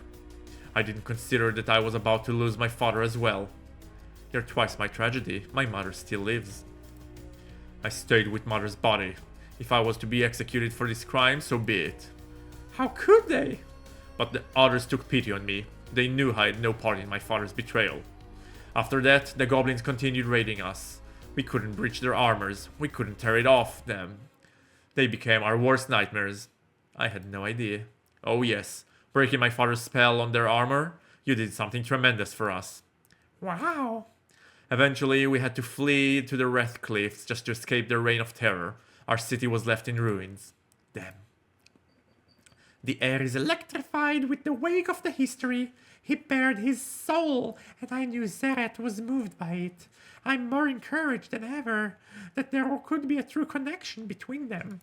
I didn't consider that I was about to lose my father as well. You're twice my tragedy. My mother still lives. I stayed with mother's body. If I was to be executed for this crime, so be it. How could they? But the others took pity on me. They knew I had no part in my father's betrayal. After that, the goblins continued raiding us. We couldn't breach their armors. We couldn't tear it off them. They became our worst nightmares. I had no idea. Oh yes, breaking my father's spell on their armor, you did something tremendous for us. Wow. Eventually, we had to flee to the Wrath Cliffs just to escape their reign of terror. Our city was left in ruins. Damn. The air is electrified with the wake of the history. He bared his soul, and I knew Xareth was moved by it. I'm more encouraged than ever that there could be a true connection between them.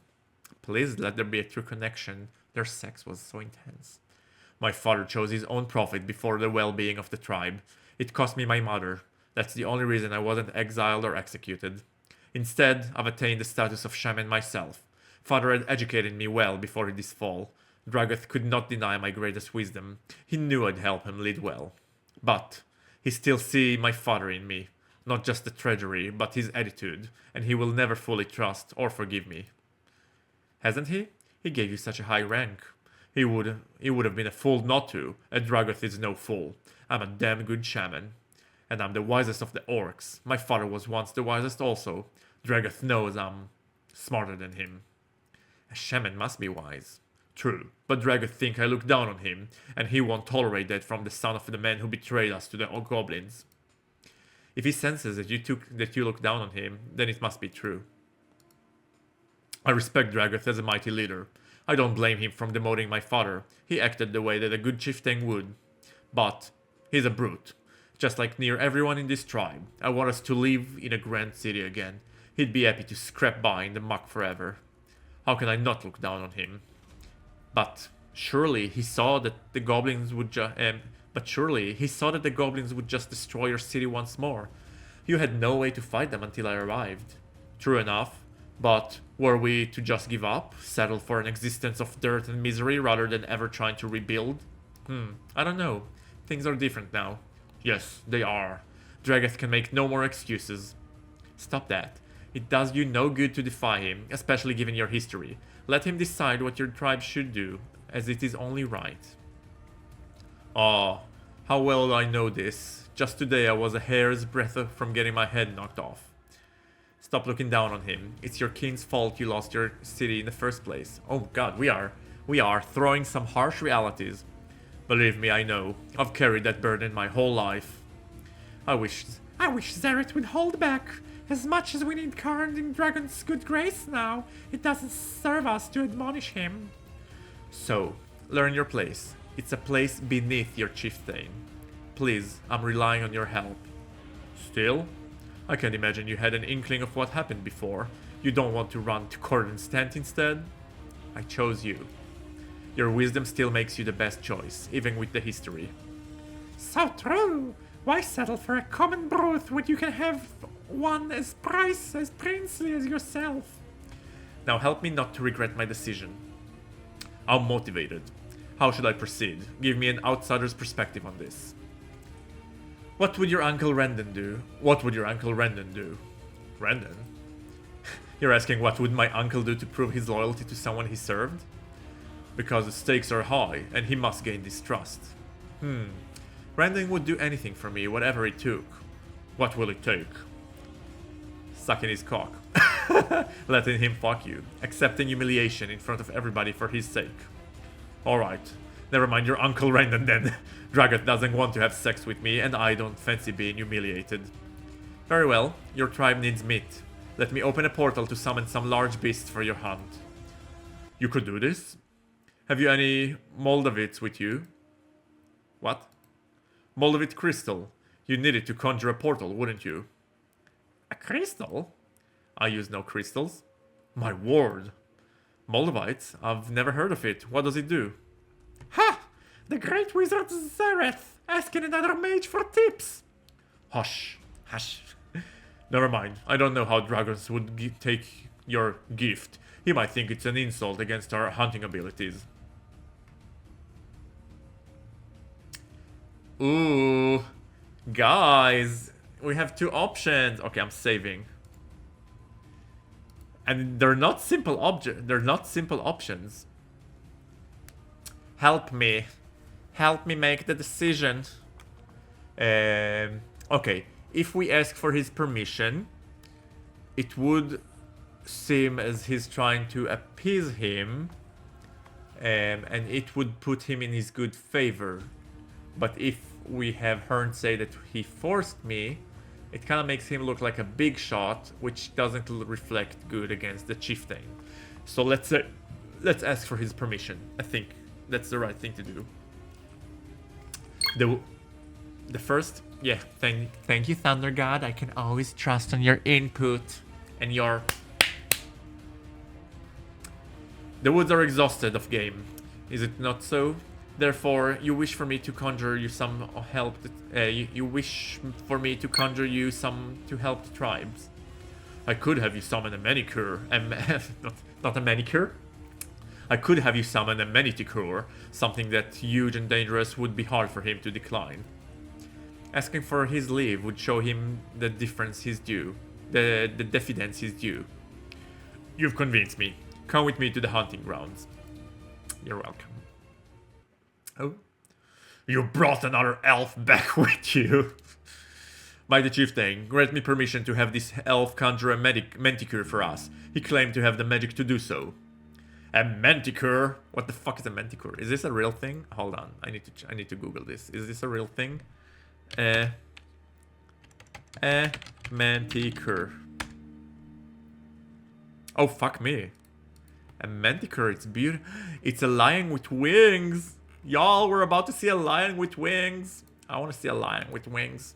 Please let there be a true connection. Their sex was so intense. My father chose his own profit before the well-being of the tribe. It cost me my mother. That's the only reason I wasn't exiled or executed. Instead, I've attained the status of shaman myself. Father had educated me well before this fall. Dragoth could not deny my greatest wisdom. He knew I'd help him lead well. But he still sees my father in me. Not just the treasury, but his attitude, and he will never fully trust or forgive me. Hasn't he? He gave you such a high rank. He would have been a fool not to, and Dragoth is no fool. I'm a damn good shaman. And I'm the wisest of the orcs. My father was once the wisest also. Dragoth knows I'm smarter than him. A shaman must be wise. True, but Dragoth think I look down on him, and he won't tolerate that from the son of the man who betrayed us to the goblins. If he senses that you look down on him, then it must be true. I respect Dragoth as a mighty leader. I don't blame him for demoting my father. He acted the way that a good chieftain would. But he's a brute. Just like near everyone in this tribe. I want us to live in a grand city again. He'd be happy to scrap by in the muck forever. How can I not look down on him? But surely he saw that the goblins would just destroy your city once more. You had no way to fight them until I arrived. True enough, but were we to just give up, settle for an existence of dirt and misery rather than ever trying to rebuild? I don't know. Things are different now. Yes, they are. Dragoth can make no more excuses. Stop that. It does you no good to defy him, especially given your history. Let him decide what your tribe should do, as it is only right. Ah, how well I know this. Just today I was a hair's breadth from getting my head knocked off. Stop looking down on him. It's your king's fault you lost your city in the first place. Oh god, we are throwing some harsh realities. Believe me, I know. I've carried that burden my whole life. I wish Xareth would hold back. As much as we need Harn in Dragon's good grace now, it doesn't serve us to admonish him. So, learn your place. It's a place beneath your chieftain. Please, I'm relying on your help. Still? I can't imagine you had an inkling of what happened before. You don't want to run to Corden's tent instead? I chose you. Your wisdom still makes you the best choice, even with the history. So true! Why settle for a common broth when you can have one as princely as yourself? Now help me not to regret my decision. I'm motivated. How should I proceed? Give me an outsider's perspective on this. What would your Uncle Rendon do? What would your Uncle Rendon do? Rendon? You're asking what would my uncle do to prove his loyalty to someone he served? Because the stakes are high, and he must gain this trust. Rendon would do anything for me, whatever it took. What will it take? Sucking his cock. Letting him fuck you. Accepting humiliation in front of everybody for his sake. Alright. Never mind your Uncle Rendon then. Dragoth doesn't want to have sex with me, and I don't fancy being humiliated. Very well, your tribe needs meat. Let me open a portal to summon some large beasts for your hunt. You could do this? Have you any Moldavits with you? What? Moldavit crystal. You need it to conjure a portal, wouldn't you? A crystal? I use no crystals. My word. Moldavites? I've never heard of it. What does it do? Ha! The great wizard Xareth asking another mage for tips. Hush. Hush. Never mind. I don't know how dragons would take your gift. He might think it's an insult against our hunting abilities. Ooh. Guys. We have two options. Okay, I'm saving. And they're not simple options. Help me. Help me make the decision. Okay. If we ask for his permission, it would seem as he's trying to appease him, and it would put him in his good favor. But if we have Harn say that he forced me, it kind of makes him look like a big shot, which doesn't reflect good against the chieftain. So let's ask for his permission. I think that's the right thing to do. The first, yeah, thank you, Thunder God. I can always trust on your input and your. The woods are exhausted of game, is it not so? Therefore, you wish for me to conjure you some help. You wish for me to conjure you some to help the tribes. I could have you summon a manicure, not a manicure. I could have you summon a maniticure, something that huge and dangerous would be hard for him to decline. Asking for his leave would show him the difference he's due, the diffidence he's due. You've convinced me. Come with me to the hunting grounds. You're welcome. Oh? You brought another elf back with you. By the chieftain, grant me permission to have this elf conjure a manticore for us. He claimed to have the magic to do so. A manticore? What the fuck is a manticore? Is this a real thing? Hold on, I need to Google this. Is this a real thing? Manticore. Oh fuck me. A manticore, it's beautiful. It's a lion with wings. Y'all, we're about to see a lion with wings. I want to see a lion with wings.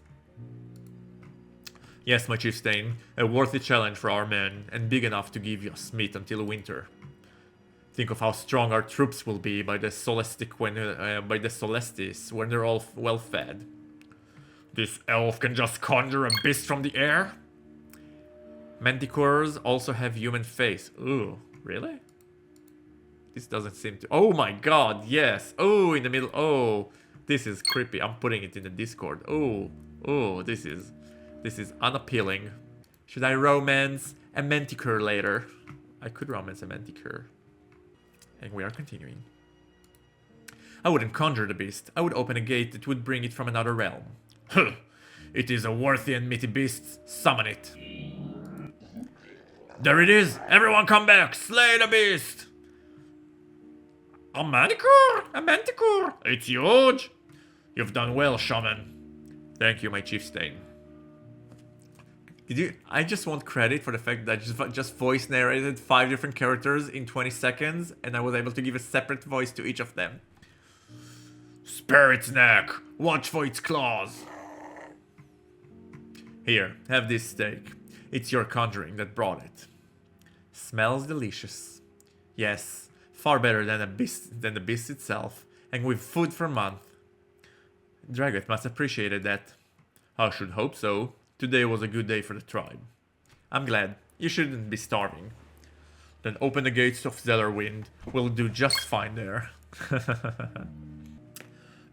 Yes, my chieftain, a worthy challenge for our men, and big enough to give us meat until winter. Think of how strong our troops will be by the solstice when they're all well fed. This elf can just conjure a beast from the air? Manticores also have human face. Ooh, really? This doesn't seem to... Oh my god, yes! Oh, in the middle... Oh, this is creepy. I'm putting it in the Discord. Oh, this is unappealing. Should I romance a manticore later? I could romance a manticore. And we are continuing. I wouldn't conjure the beast. I would open a gate that would bring it from another realm. Huh! It is a worthy and meaty beast. Summon it. There it is! Everyone come back! Slay the beast! A manticore! A manticore! It's huge! You've done well, shaman. Thank you, my chieftain. I just want credit for the fact that I just voice narrated 5 different characters in 20 seconds, and I was able to give a separate voice to each of them. Spare its neck! Watch for its claws! Here, have this steak. It's your conjuring that brought it. Smells delicious. Yes, far better than the beast itself, and with food for a month. Drageth must have appreciated that. I should hope so. Today was a good day for the tribe. I'm glad. You shouldn't be starving. Then open the gates of Zellerwind. We'll do just fine there.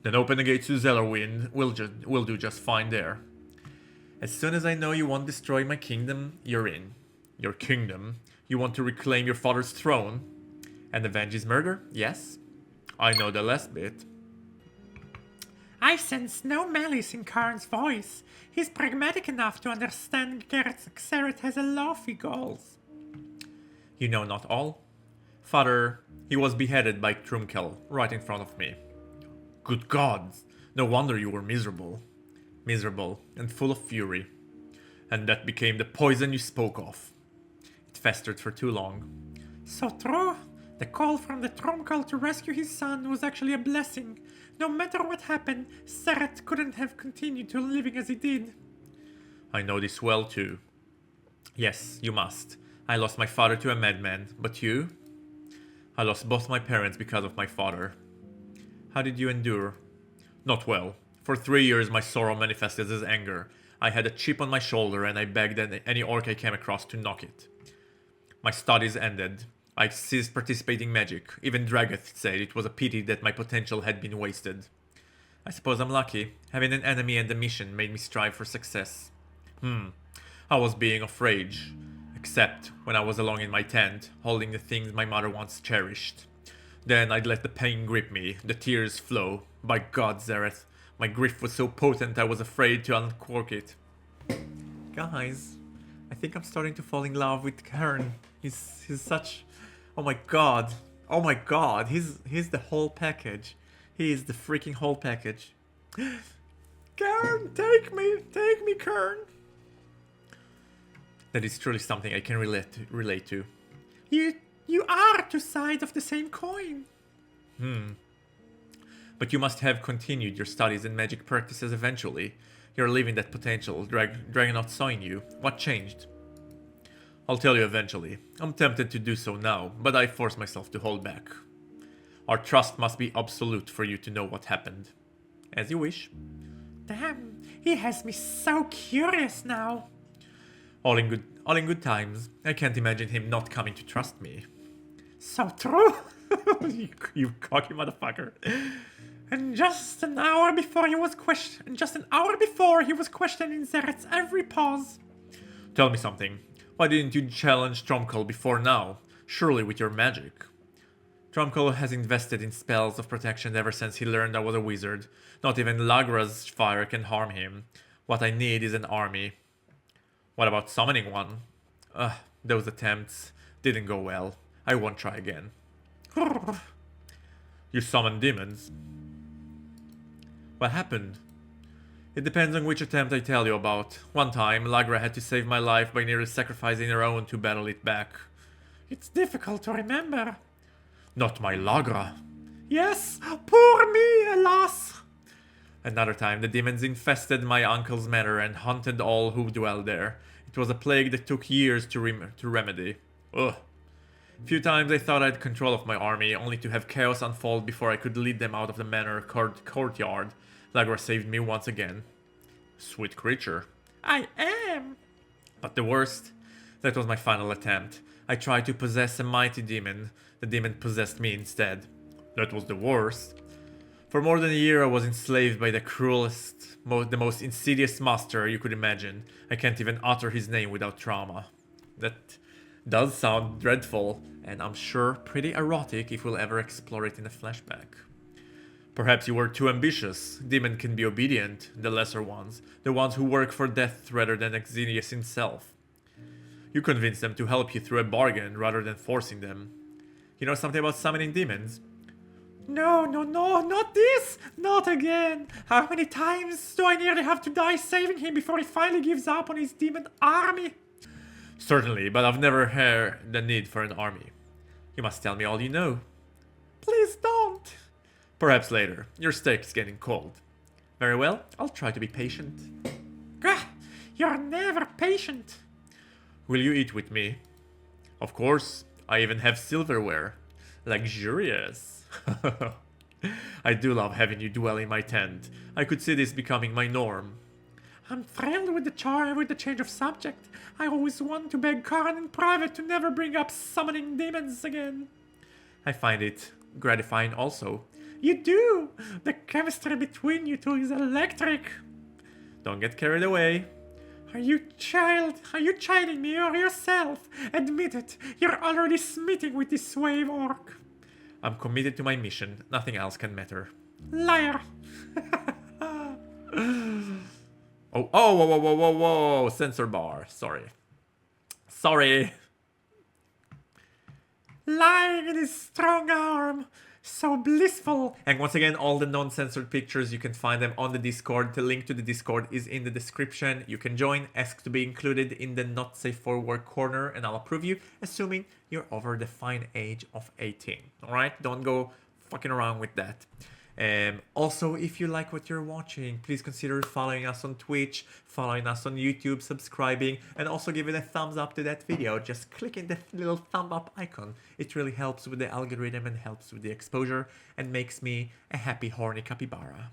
Then open the gates to Zellerwind. We'll do just fine there. As soon as I know you won't destroy my kingdom, you're in. Your kingdom? You want to reclaim your father's throne? And avenge his murder? Yes? I know the last bit. I sense no malice in Karn's voice. He's pragmatic enough to understand Xareth has a lofty goals. You know not all. Father, he was beheaded by Trum'kel right in front of me. Good gods! No wonder you were miserable. Miserable and full of fury. And that became the poison you spoke of. It festered for too long. So true. The call from the Trum'kel to rescue his son was actually a blessing. No matter what happened, Xareth couldn't have continued to living as he did. I know this well too. Yes, you must. I lost my father to a madman, but you? I lost both my parents because of my father. How did you endure? Not well. For 3 years my sorrow manifested as anger. I had a chip on my shoulder and I begged any orc I came across to knock it. My studies ended. I ceased participating in magic. Even Xareth said it was a pity that my potential had been wasted. I suppose I'm lucky. Having an enemy and a mission made me strive for success. I was being of rage. Except when I was alone in my tent, holding the things my mother once cherished. Then I'd let the pain grip me, the tears flow. By God, Xareth, my grief was so potent I was afraid to uncork it. Guys, I think I'm starting to fall in love with Harn. He's such... Oh my god. Oh my god. He's the whole package. He is the freaking whole package. Kern, take me, Kern. That is truly something I can relate to. You are two sides of the same coin. But you must have continued your studies and magic practices eventually. You're living that potential Dragonaut saw in you. What changed? I'll tell you eventually. I'm tempted to do so now, but I force myself to hold back. Our trust must be absolute for you to know what happened. As you wish. Damn, he has me so curious now. All in good times. I can't imagine him not coming to trust me. So true. you cocky motherfucker. And just an hour before he was questioning Xareth's every pause. Tell me something. Why didn't you challenge Trum'kel before now? Surely with your magic. Trum'kel has invested in spells of protection ever since he learned I was a wizard. Not even Lagra's fire can harm him. What I need is an army. What about summoning one? Those attempts didn't go well. I won't try again. You summon demons. What happened? It depends on which attempt I tell you about. One time, Lagra had to save my life by nearly sacrificing her own to battle it back. It's difficult to remember. Not my Lagra. Yes, poor me, alas. Another time, the demons infested my uncle's manor and hunted all who dwelled there. It was a plague that took years to remedy. Ugh. Few times I thought I had control of my army, only to have chaos unfold before I could lead them out of the manor courtyard. Lagra saved me once again. Sweet creature. I am. But the worst? That was my final attempt. I tried to possess a mighty demon. The demon possessed me instead. That was the worst. For more than a year I was enslaved by the cruelest, the most insidious master you could imagine. I can't even utter his name without trauma. That does sound dreadful, and I'm sure pretty erotic if we'll ever explore it in a flashback. Perhaps you were too ambitious. Demon can be obedient, the lesser ones, the ones who work for death rather than Xenius himself. You convinced them to help you through a bargain rather than forcing them. You know something about summoning demons? No, not this! Not again! How many times do I nearly have to die saving him before he finally gives up on his demon army? Certainly, but I've never heard the need for an army. You must tell me all you know. Please don't! Perhaps later. Your steak's getting cold. Very well, I'll try to be patient. Gah! You're never patient! Will you eat with me? Of course, I even have silverware. Luxurious. I do love having you dwell in my tent. I could see this becoming my norm. I'm thrilled with the change of subject. I always want to beg Harn in private to never bring up summoning demons again. I find it gratifying also. You do! The chemistry between you two is electric. Don't get carried away. Are you chiding me or yourself? Admit it, you're already smitten with this wave orc. I'm committed to my mission. Nothing else can matter. Liar! Whoa. Censor bar. Sorry. lying in his strong arm, so blissful. And once again, all the non-censored pictures, you can find them on the Discord. The link to the Discord is in the description. You can join, ask to be included in the not safe for work corner, and I'll approve you, assuming you're over the fine age of 18. Alright? Don't go fucking around with that. Also, if you like what you're watching, please consider following us on Twitch, following us on YouTube, subscribing, and also giving a thumbs up to that video. Just clicking the little thumb up icon. It really helps with the algorithm and helps with the exposure and makes me a happy horny capybara.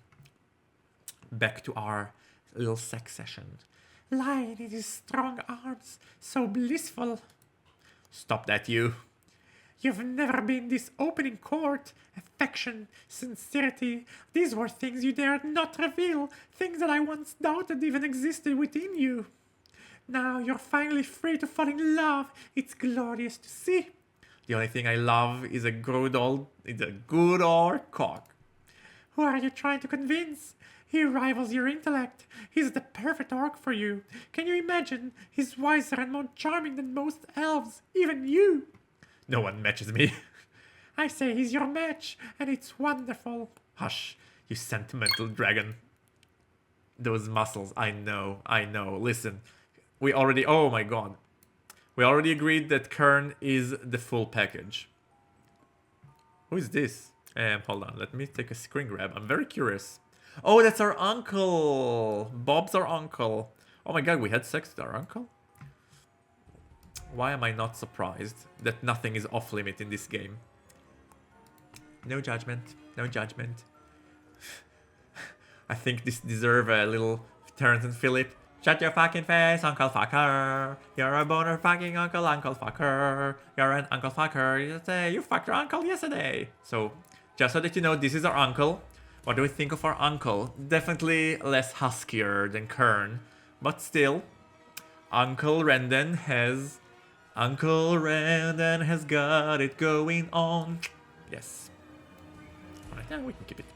Back to our little sex session. Lying in his strong arms, so blissful. Stop that, you. You've never been this open in court. Affection, sincerity, these were things you dared not reveal, things that I once doubted even existed within you. Now you're finally free to fall in love. It's glorious to see. The only thing I love is a good old cock. Who are you trying to convince? He rivals your intellect. He's the perfect orc for you. Can you imagine? He's wiser and more charming than most elves, even you. No one matches me. I say he's your match, and it's wonderful. Hush, you sentimental dragon. Those muscles, I know. Listen, oh my god. We already agreed that Kern is the full package. Who is this? Hold on, let me take a screen grab. I'm very curious. Oh, that's our uncle. Bob's our uncle. Oh my god, we had sex with our uncle? Why am I not surprised that nothing is off limit in this game? No judgment. No judgment. I think this deserves a little Terrence and Philip. Shut your fucking face, Uncle Fucker. You're a boner fucking Uncle Fucker. You're an Uncle Fucker. You fucked your uncle yesterday. So, just so that you know, this is our uncle. What do we think of our uncle? Definitely less huskier than Kern. But still, Uncle Rendon has got it going on. Yes. Alright, yeah, we can keep it.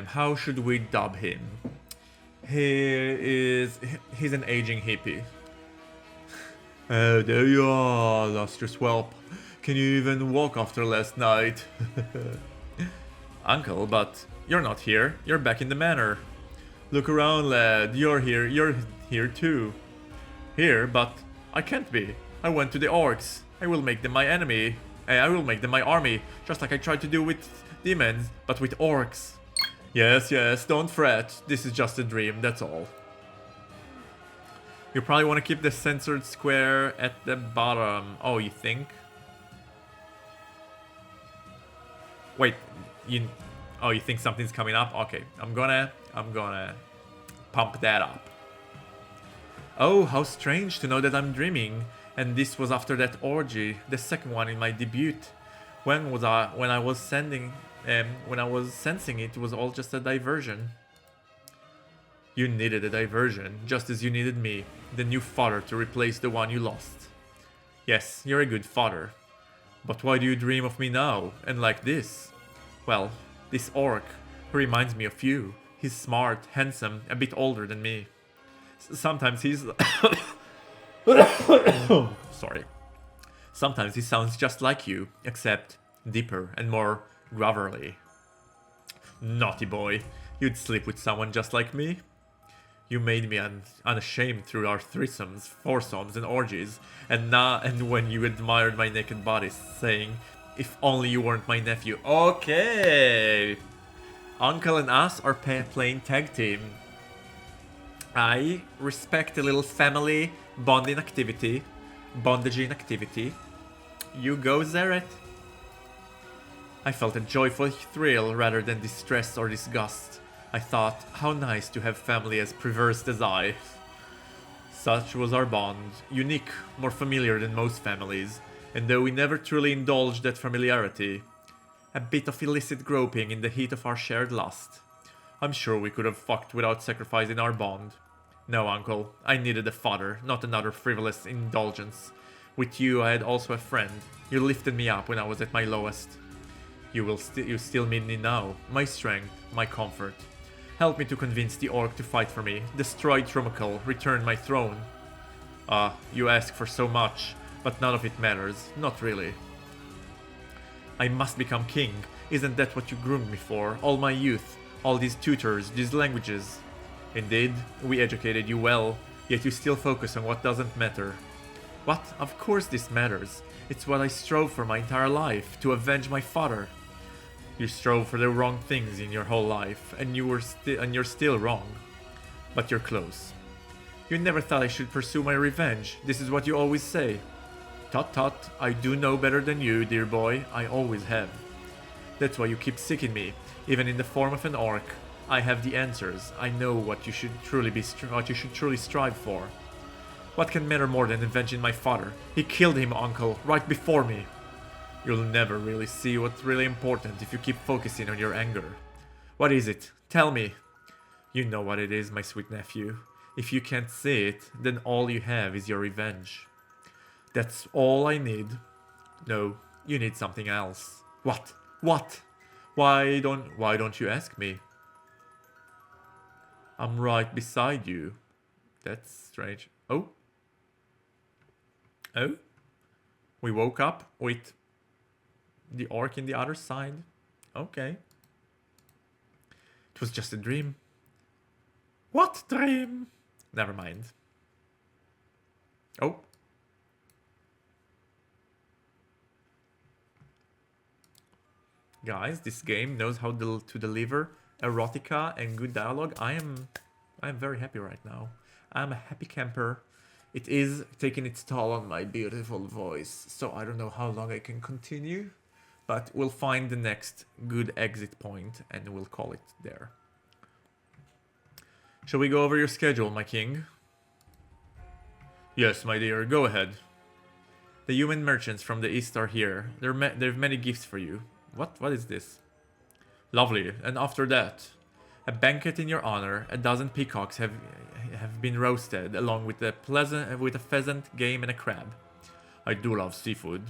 How should we dub him? He's an aging hippie. Oh, there you are, lustrous whelp. Can you even walk after last night? Uncle, but you're not here. You're back in the manor. Look around, lad. You're here too. Here, but I can't be. I went to the orcs. I will make them my enemy. I will make them my army, just like I tried to do with demons, but with orcs. Yes, don't fret. This is just a dream, that's all. You probably want to keep the censored square at the bottom. Oh, you think? Wait, you think something's coming up? Okay, I'm gonna pump that up. Oh, how strange to know that I'm dreaming. And this was after that orgy, the second one in my debut. When I was sensing it was all just a diversion. You needed a diversion, just as you needed me, the new father to replace the one you lost. Yes, you're a good father. But why do you dream of me now, and like this? Well, this orc, who reminds me of you. He's smart, handsome, a bit older than me. Sometimes he's... Sorry. Sometimes he sounds just like you, except deeper and more grovelly. Naughty boy, you'd sleep with someone just like me? You made me unashamed through our threesomes, foursomes, and orgies, and when you admired my naked body, saying, if only you weren't my nephew. Okay! Uncle and us are playing tag team. I respect a little family bondaging activity. You go, Xareth. I felt a joyful thrill rather than distress or disgust. I thought, how nice to have family as perverse as I. Such was our bond, unique, more familiar than most families, and though we never truly indulged that familiarity, a bit of illicit groping in the heat of our shared lust. I'm sure we could have fucked without sacrificing our bond. No, uncle, I needed a father, not another frivolous indulgence. With you, I had also a friend. You lifted me up when I was at my lowest. You still need me now, my strength, my comfort. Help me to convince the orc to fight for me, destroy Trum'kel, return my throne. You ask for so much. But none of it matters, not really. I must become king. Isn't that what you groomed me for? All my youth, all these tutors, these languages. Indeed, we educated you well, yet you still focus on what doesn't matter. What? Of course this matters. It's what I strove for my entire life, to avenge my father. You strove for the wrong things in your whole life, and you're still wrong. But you're close. You never thought I should pursue my revenge. This is what you always say. Tut tut, I do know better than you, dear boy. I always have. That's why you keep seeking me, even in the form of an orc. I have the answers. I know what you should truly strive for. What can matter more than avenging my father? He killed him, uncle, right before me. You'll never really see what's really important if you keep focusing on your anger. What is it? Tell me. You know what it is, my sweet nephew. If you can't see it, then all you have is your revenge. That's all I need. No, you need something else. What? What? Why don't you ask me? I'm right beside you. That's strange. Oh? Oh? We woke up with the orc in the other side. Okay. It was just a dream. What dream? Never mind. Oh. Guys, this game knows how to deliver erotica and good dialogue. I am very happy right now. I'm a happy camper. It is taking its toll on my beautiful voice, so I don't know how long I can continue, but we'll find the next good exit point and we'll call it there. Shall we go over your schedule, my king? Yes, my dear, go ahead. The human merchants from the east are here. They've many gifts for you. What is this? Lovely. And after that, a banquet in your honor. A dozen peacocks have been roasted, along with a pheasant, game, and a crab. I do love seafood.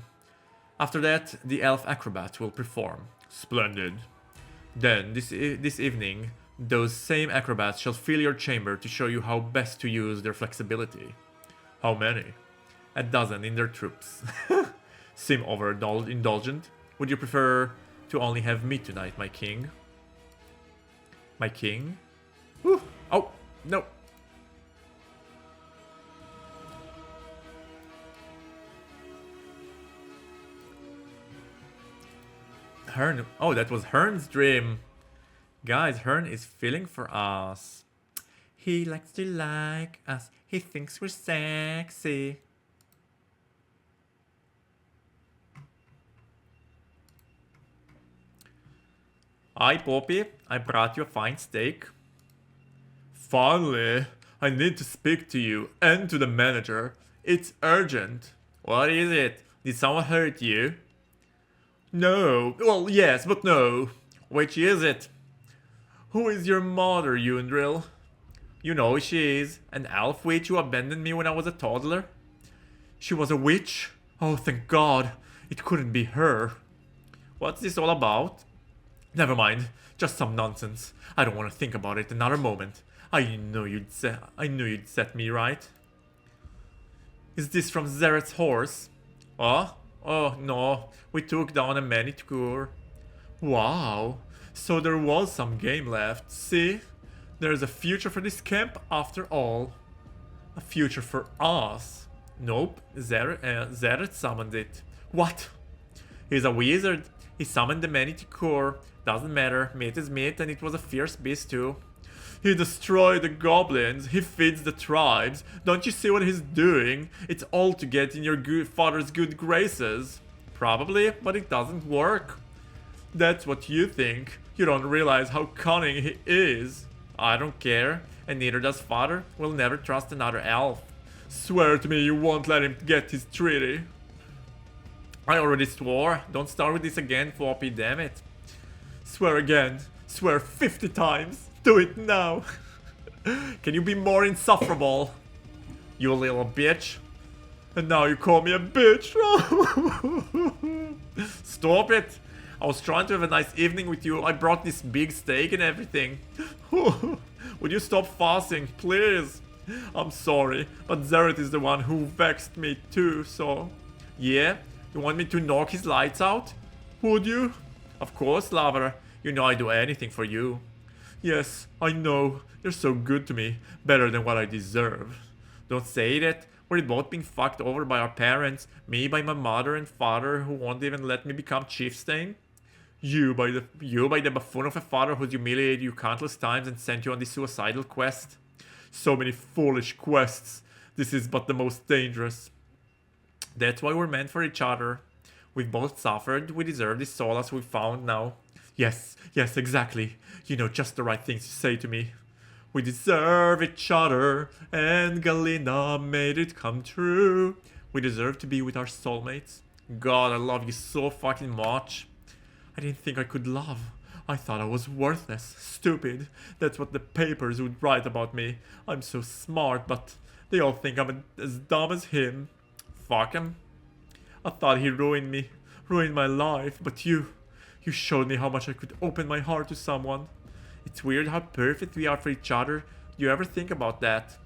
After that, the elf acrobat will perform. Splendid. Then, this evening, those same acrobats shall fill your chamber to show you how best to use their flexibility. How many? A dozen in their troops. Seem overindulgent? Would you prefer to only have me tonight, my king? My king? Whew. Oh, no. Harn. Oh, that was Harn's dream. Guys, Harn is feeling for us. He likes to like us. He thinks we're sexy. Hi, Poppy. I brought you a fine steak. Finally, I need to speak to you and to the manager. It's urgent. What is it? Did someone hurt you? No. Well, yes, but no. Which is it? Who is your mother, Yundril? You know who she is. An elf witch who abandoned me when I was a toddler. She was a witch? Oh, thank God. It couldn't be her. What's this all about? Never mind. Just some nonsense. I don't want to think about it another moment. I knew you'd set me right. Is this from Xareth's horse? Oh? Oh, no. We took down a manicure. Wow. So there was some game left. See? There's a future for this camp after all. A future for us. Nope. Xareth summoned it. What? He's a wizard. He summoned the manicure. Doesn't matter. Meat is meat, and it was a fierce beast too. He destroyed the goblins. He feeds the tribes. Don't you see what he's doing? It's all to get in your father's good graces. Probably, but it doesn't work. That's what you think. You don't realize how cunning he is. I don't care, and neither does father. We'll never trust another elf. Swear to me you won't let him get his treaty. I already swore. Don't start with this again, Floppy, damn it. Swear again. Swear 50 times. Do it now. Can you be more insufferable? You little bitch. And now you call me a bitch. Stop it. I was trying to have a nice evening with you. I brought this big steak and everything. Would you stop fussing, please? I'm sorry, but Xareth is the one who vexed me too, so Yeah? You want me to knock his lights out? Would you? Of course, lover. You know I'd do anything for you. Yes, I know. You're so good to me. Better than what I deserve. Don't say that. We're both being fucked over by our parents. Me by my mother and father who won't even let me become chieftain. You by the buffoon of a father who's humiliated you countless times and sent you on this suicidal quest. So many foolish quests. This is but the most dangerous. That's why we're meant for each other. We've both suffered. We deserve this solace we've found now. Yes, exactly. You know just the right things to say to me. We deserve each other, and Galena made it come true. We deserve to be with our soulmates. God, I love you so fucking much. I didn't think I could love. I thought I was worthless, stupid. That's what the papers would write about me. I'm so smart, but they all think I'm as dumb as him. Fuck him. I thought he ruined me, ruined my life, but you showed me how much I could open my heart to someone. It's weird how perfect we are for each other. Do you ever think about that?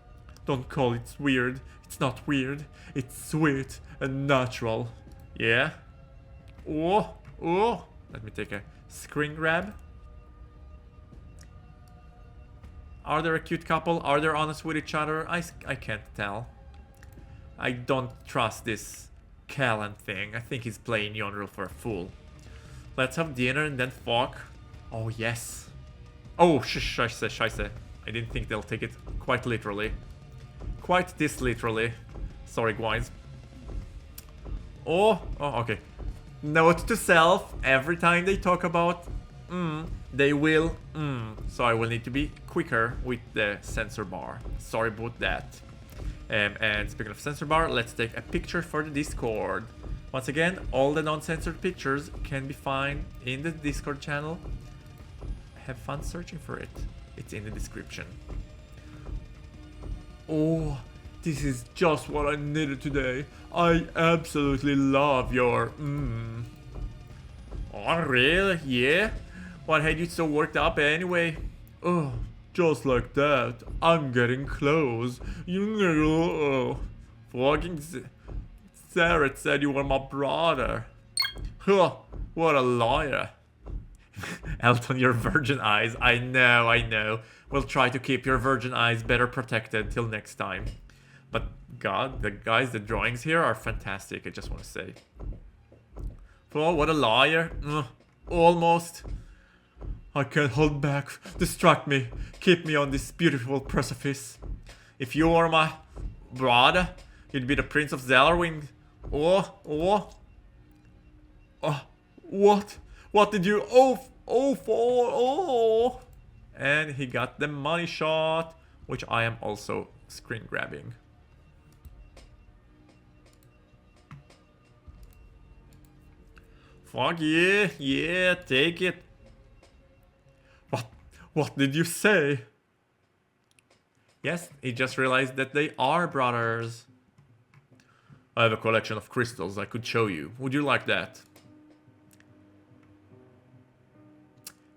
Don't call it weird. It's not weird. It's sweet and natural. Yeah? Oh. Let me take a screen grab. Are they a cute couple? Are they honest with each other? I can't tell. I don't trust this Callan thing. I think he's playing Yonril for a fool. Let's have dinner and then fuck. Oh, yes. Oh, scheiße. I didn't think they'll take it quite literally. Quite this literally. Sorry, guys. Oh, okay. Note to self, every time they talk about they will so I will need to be quicker with the censor bar. Sorry about that. And speaking of censor bar, let's take a picture for the Discord. Once again, all the non-censored pictures can be found in the Discord channel. Have fun searching for it. It's in the description. Oh, this is just what I needed today. I absolutely love your Oh, really? Yeah? What had you so worked up anyway? Oh, just like that. I'm getting close. You know, fucking Xareth said you were my brother. Huh, what a liar. Elton, your virgin eyes. I know. We'll try to keep your virgin eyes better protected till next time. But God, the drawings here are fantastic, I just want to say. Oh, what a liar. Almost. I can't hold back. Distract me. Keep me on this beautiful precipice. If you were my brother, you'd be the Prince of Zellerwind. What? What did you for? And he got the money shot, which I am also screen grabbing. Fuck yeah, take it. What did you say? Yes, he just realized that they are brothers. I have a collection of crystals I could show you. Would you like that?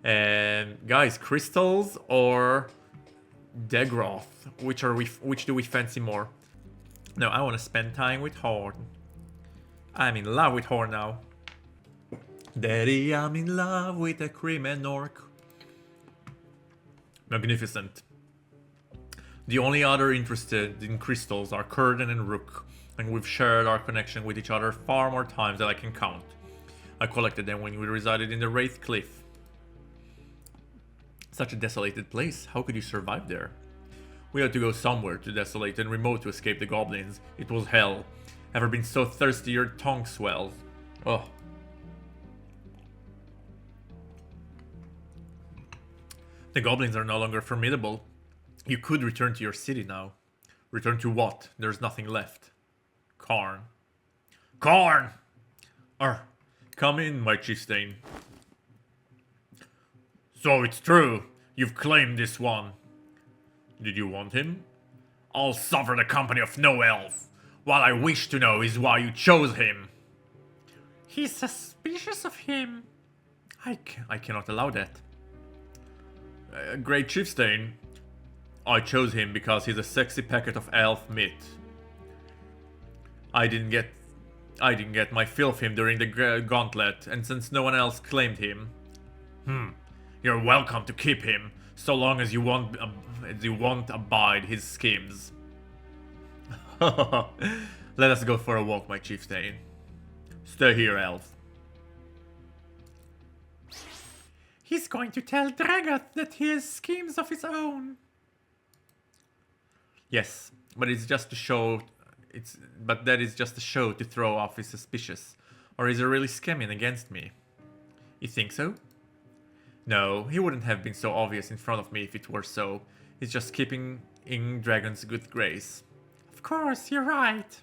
Guys, crystals or Degroth? Which do we fancy more? No, I want to spend time with Harn. I'm in love with Harn now. Daddy, I'm in love with a Crimen orc. Magnificent. The only other interested in crystals are Kurden and Rook, and we've shared our connection with each other far more times than I can count. I collected them when we resided in the Wraith Cliff. Such a desolated place, how could you survive there? We had to go somewhere too desolate and remote to escape the goblins. It was hell. Ever been so thirsty your tongue swells? Oh. The goblins are no longer formidable. You could return to your city now. Return to what? There's nothing left. Karn. Karn! Come in, my chieftain. So it's true. You've claimed this one. Did you want him? I'll suffer the company of no elf. What I wish to know is why you chose him. He's suspicious of him. I cannot allow that. Great chieftain. I chose him because he's a sexy packet of elf meat. I didn't get I didn't get my fill of him during the gauntlet, and since no one else claimed him... You're welcome to keep him, so long as you won't abide his schemes. Let us go for a walk, my chieftain. Stay here, elf. He's going to tell Dragath that he has schemes of his own. Yes, but it's just a show. But that is just a show to throw off his suspicious. Or is he really scheming against me? You think so? No, he wouldn't have been so obvious in front of me if it were so. He's just keeping in Dragon's good grace. Of course, you're right.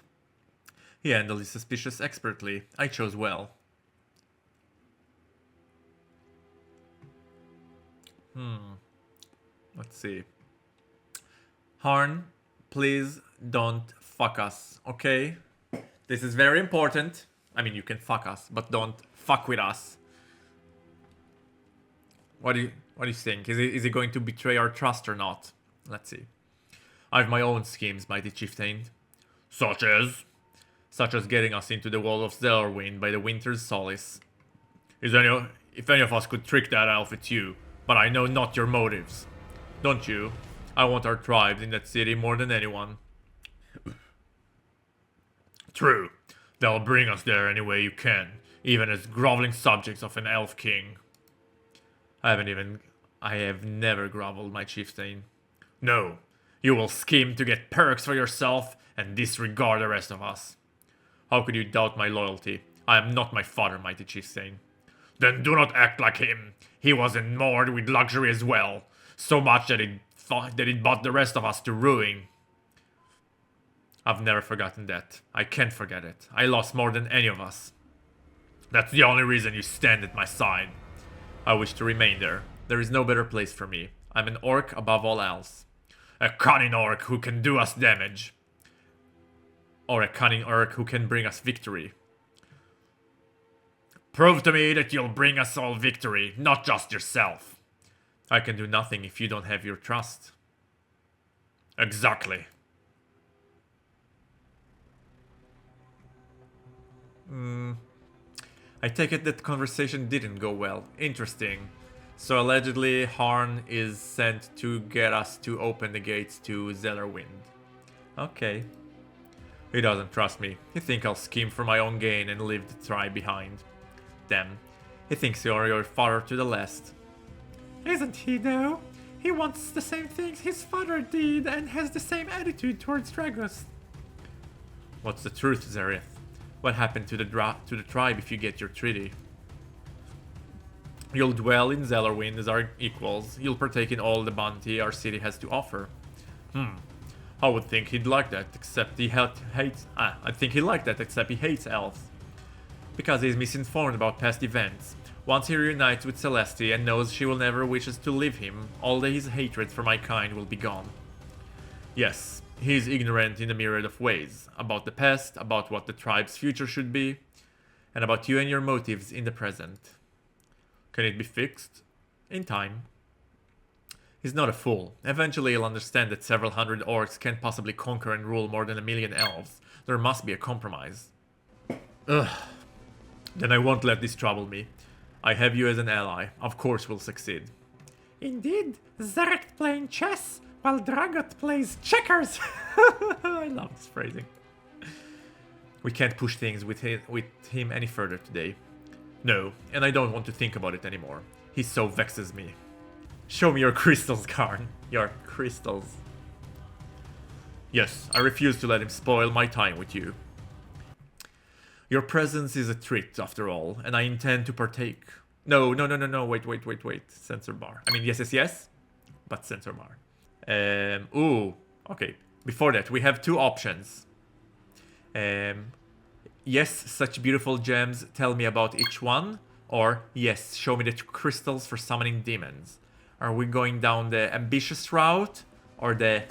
He handled his suspicious expertly. I chose well. Let's see. Harn, please don't fuck us, okay? This is very important. I mean, you can fuck us, but don't fuck with us. What do you think? Is he going to betray our trust or not? Let's see. I have my own schemes, mighty chieftain. Such as getting us into the wall of Zellerwind by the winter's solace. If any of us could trick that elf, it's you. But I know not your motives. Don't you? I want our tribes in that city more than anyone. True. They'll bring us there any way you can, even as groveling subjects of an elf king. I have never groveled, my chieftain. No. You will scheme to get perks for yourself and disregard the rest of us. How could you doubt my loyalty? I am not my father, mighty chieftain. Then do not act like him. He was enamored with luxury as well, so much that it brought the rest of us to ruin. I've never forgotten that. I can't forget it. I lost more than any of us. That's the only reason you stand at my side. I wish to remain there. There is no better place for me. I'm an orc above all else. A cunning orc who can do us damage. Or a cunning orc who can bring us victory. Prove to me that you'll bring us all victory, not just yourself. I can do nothing if you don't have your trust. Exactly. I take it that conversation didn't go well. Interesting. So allegedly Harn is sent to get us to open the gates to Zellerwind. Okay. He doesn't trust me. He thinks I'll scheme for my own gain and leave the tribe behind. Damn. He thinks you're your father to the last. Isn't he, though? He wants the same things his father did and has the same attitude towards Dragos. What's the truth, Xareth? What happened to the tribe if you get your treaty? You'll dwell in Zellerwind as our equals. You'll partake in all the bounty our city has to offer. I would think he'd like that, except he hates... I think he liked that, except he hates elves. Because he's misinformed about past events. Once he reunites with Celeste and knows she will never wishes to leave him, all his hatred for my kind will be gone. Yes, he is ignorant in a myriad of ways. About the past, about what the tribe's future should be, and about you and your motives in the present. Can it be fixed? In time. He's not a fool. Eventually he'll understand that several hundred orcs can't possibly conquer and rule more than 1 million elves. There must be a compromise. Ugh. Then I won't let this trouble me. I have you as an ally. Of course we'll succeed. Indeed, Xareth playing chess while Dragot plays checkers. I love this phrasing. We can't push things with him any further today. No, and I don't want to think about it anymore. He so vexes me. Show me your crystals, Harn. Your crystals. Yes, I refuse to let him spoil my time with you. Your presence is a treat, after all, and I intend to partake. No, wait. Censor bar. I mean, yes, but censor bar. Ooh, okay. Before that, we have 2 options. Yes, such beautiful gems, tell me about each one. Or, yes, show me the crystals for summoning demons. Are we going down the ambitious route? Or the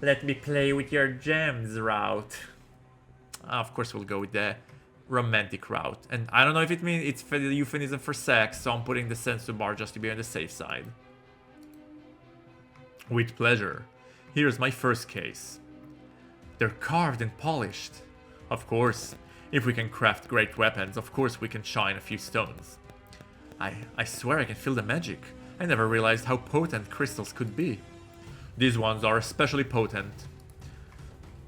let me play with your gems route? Of course we'll go with the romantic route. And I don't know if it means it's for the euphemism for sex, so I'm putting the censor bar just to be on the safe side. With pleasure. Here's my first case. They're carved and polished. Of course. If we can craft great weapons, of course we can shine a few stones. I swear I can feel the magic. I never realized how potent crystals could be. These ones are especially potent.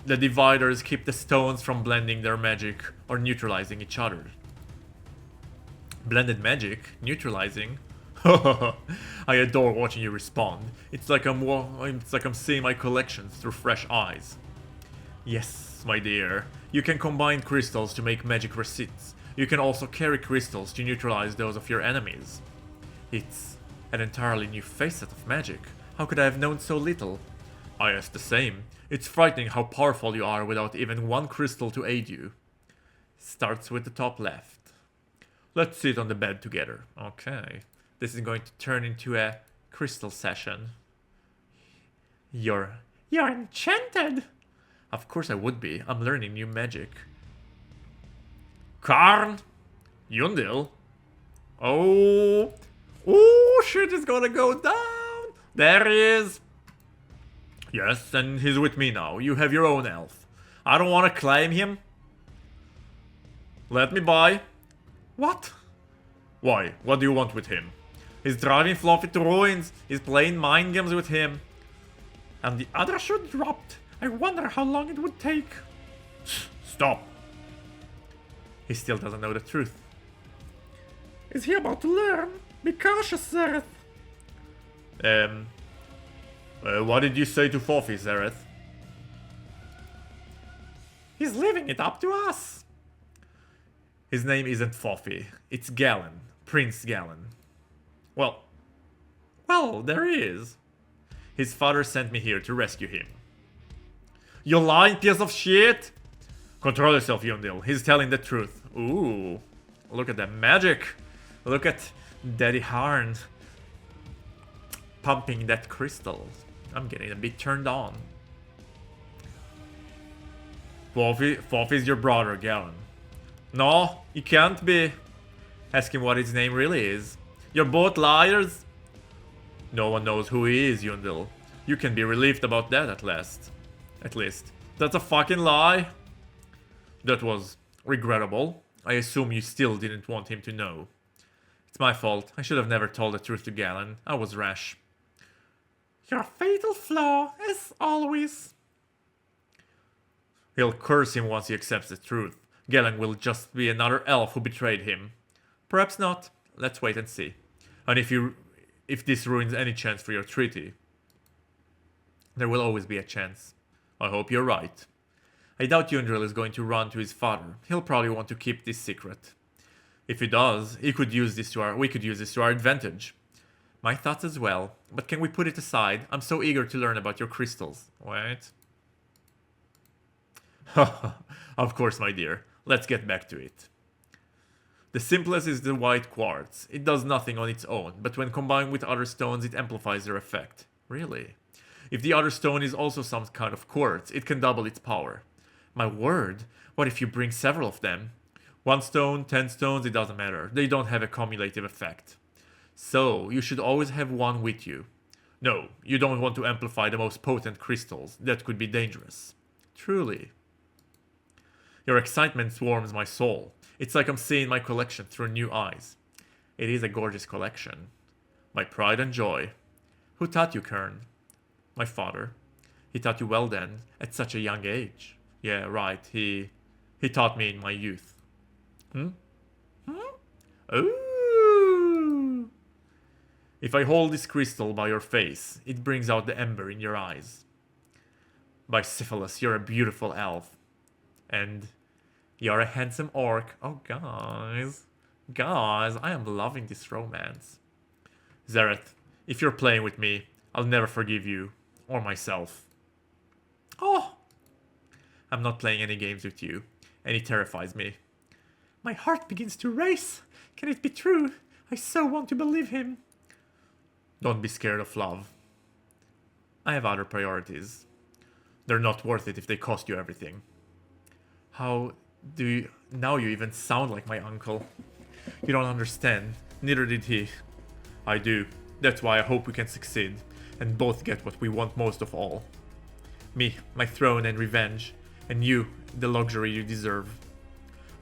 The dividers keep the stones from blending their magic or neutralizing each other. Blended magic? Neutralizing? I adore watching you respond. It's like I'm seeing my collections through fresh eyes. Yes, my dear. You can combine crystals to make magic receipts. You can also carry crystals to neutralize those of your enemies. It's an entirely new facet of magic. How could I have known so little? I asked the same. It's frightening how powerful you are without even one crystal to aid you. Starts with the top left. Let's sit on the bed together. Okay. This is going to turn into a crystal session. You're enchanted! Of course I would be. I'm learning new magic. Harn! Yundil! Oh! Oh, shit is gonna go down! There he is! Yes, and he's with me now. You have your own elf. I don't want to claim him. Let me by. What? Why? What do you want with him? He's driving Fluffy to ruins. He's playing mind games with him. And the other shoe dropped. I wonder how long it would take. Stop. He still doesn't know the truth. Is he about to learn? Be cautious, Xareth. What did you say to Fluffy, Xareth? He's leaving it up to us. His name isn't Fluffy. It's Galen. Prince Galen. Well, there he is. His father sent me here to rescue him. You lying piece of shit! Control yourself, Yundil. He's telling the truth. Ooh. Look at that magic. Look at Daddy Harn pumping that crystal. I'm getting a bit turned on. Fluffy's your brother, Galen. No, you can't be. Ask him what his name really is. You're both liars. No one knows who he is, Yundil. You can be relieved about that at least. That's a fucking lie. That was regrettable. I assume you still didn't want him to know. It's my fault. I should have never told the truth to Galen. I was rash. Your fatal flaw, as always. He'll curse him once he accepts the truth. Galen will just be another elf who betrayed him. Perhaps not. Let's wait and see. And if this ruins any chance for your treaty, there will always be a chance. I hope you're right. I doubt Yundril is going to run to his father. He'll probably want to keep this secret. If he does, we could use this to our advantage. My thoughts as well, but can we put it aside? I'm so eager to learn about your crystals. Wait. Of course, my dear. Let's get back to it. The simplest is the white quartz. It does nothing on its own, but when combined with other stones, it amplifies their effect. Really? If the other stone is also some kind of quartz, it can double its power. My word, what if you bring several of them? 1 stone, 10 stones, it doesn't matter. They don't have a cumulative effect. So, you should always have one with you. No, you don't want to amplify the most potent crystals. That could be dangerous. Truly. Your excitement warms my soul. It's like I'm seeing my collection through new eyes. It is a gorgeous collection. My pride and joy. Who taught you, Kern? My father. He taught you well then, at such a young age. Yeah, right, he taught me in my youth. Ooh! If I hold this crystal by your face, it brings out the ember in your eyes. By Syphilis, you're a beautiful elf. And you're a handsome orc. Oh, guys, I am loving this romance. Xareth, if you're playing with me, I'll never forgive you. Or myself. Oh! I'm not playing any games with you, and it terrifies me. My heart begins to race. Can it be true? I so want to believe him. Don't be scared of love. I have other priorities. They're not worth it if they cost you everything. How do you... Now you even sound like my uncle. You don't understand. Neither did he. I do. That's why I hope we can succeed, and both get what we want most of all. Me, my throne and revenge, and you, the luxury you deserve.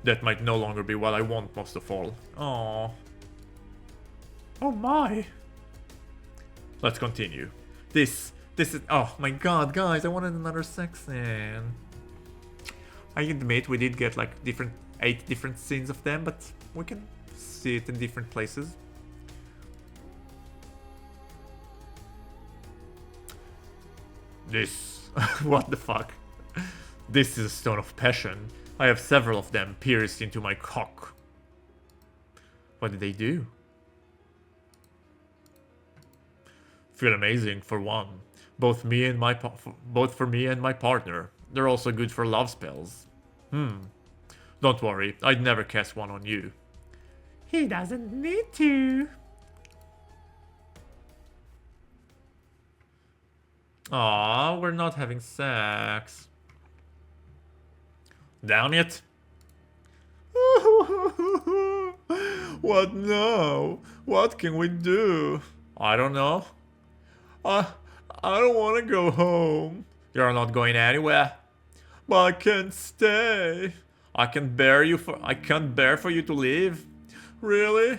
That might no longer be what I want most of all. Aww. Oh my. Let's continue. This is... Oh my god, guys, I wanted another section. I admit we did get like 8 different scenes of them, but we can see it in different places. This... what the fuck? This is a stone of passion. I have several of them pierced into my cock. What did they do? Feel amazing for one. Both for me and my partner. They're also good for love spells. Don't worry, I'd never cast one on you. He doesn't need to. Aw, we're not having sex. Damn it. What now? What can we do? I don't know. I don't want to go home. You're not going anywhere. But I can't stay. I can't bear for you to leave. Really?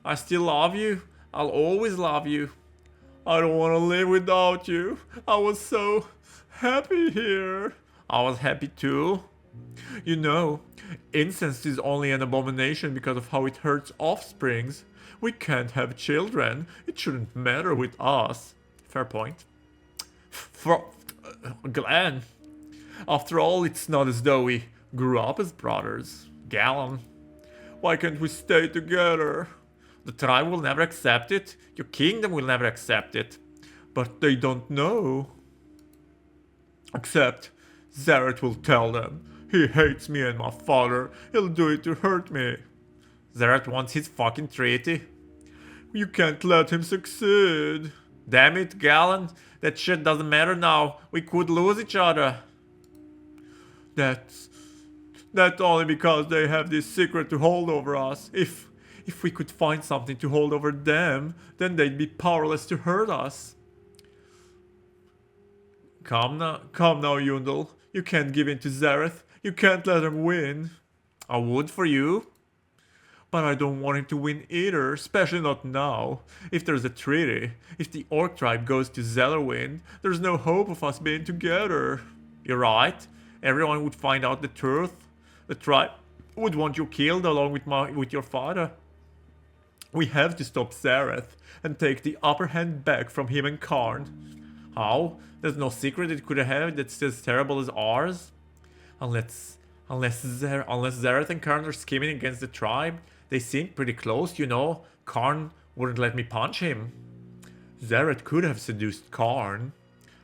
I still love you. I'll always love you. I don't want to live without you. I was so happy here. I was happy too. You know, incest is only an abomination because of how it hurts offsprings. We can't have children. It shouldn't matter with us. Fair point. Glenn. After all, it's not as though we grew up as brothers. Galen. Why can't we stay together? The tribe will never accept it. Your kingdom will never accept it. But they don't know. Except, Xareth will tell them. He hates me and my father. He'll do it to hurt me. Xareth wants his fucking treaty. You can't let him succeed. Damn it, Galen. That shit doesn't matter now. We could lose each other. That's only because they have this secret to hold over us. If we could find something to hold over them, then they'd be powerless to hurt us. Come now, Yundel. You can't give in to Xareth. You can't let him win. I would for you. But I don't want him to win either, especially not now. If there's a treaty, if the Orc tribe goes to Zellerwind, there's no hope of us being together. You're right. Everyone would find out the truth. The tribe would want you killed along with your father. We have to stop Xareth and take the upper hand back from him and Harn. How? There's no secret it could have that's as terrible as ours? Unless Xareth and Harn are scheming against the tribe. They seem pretty close, you know. Harn wouldn't let me punch him. Xareth could have seduced Harn,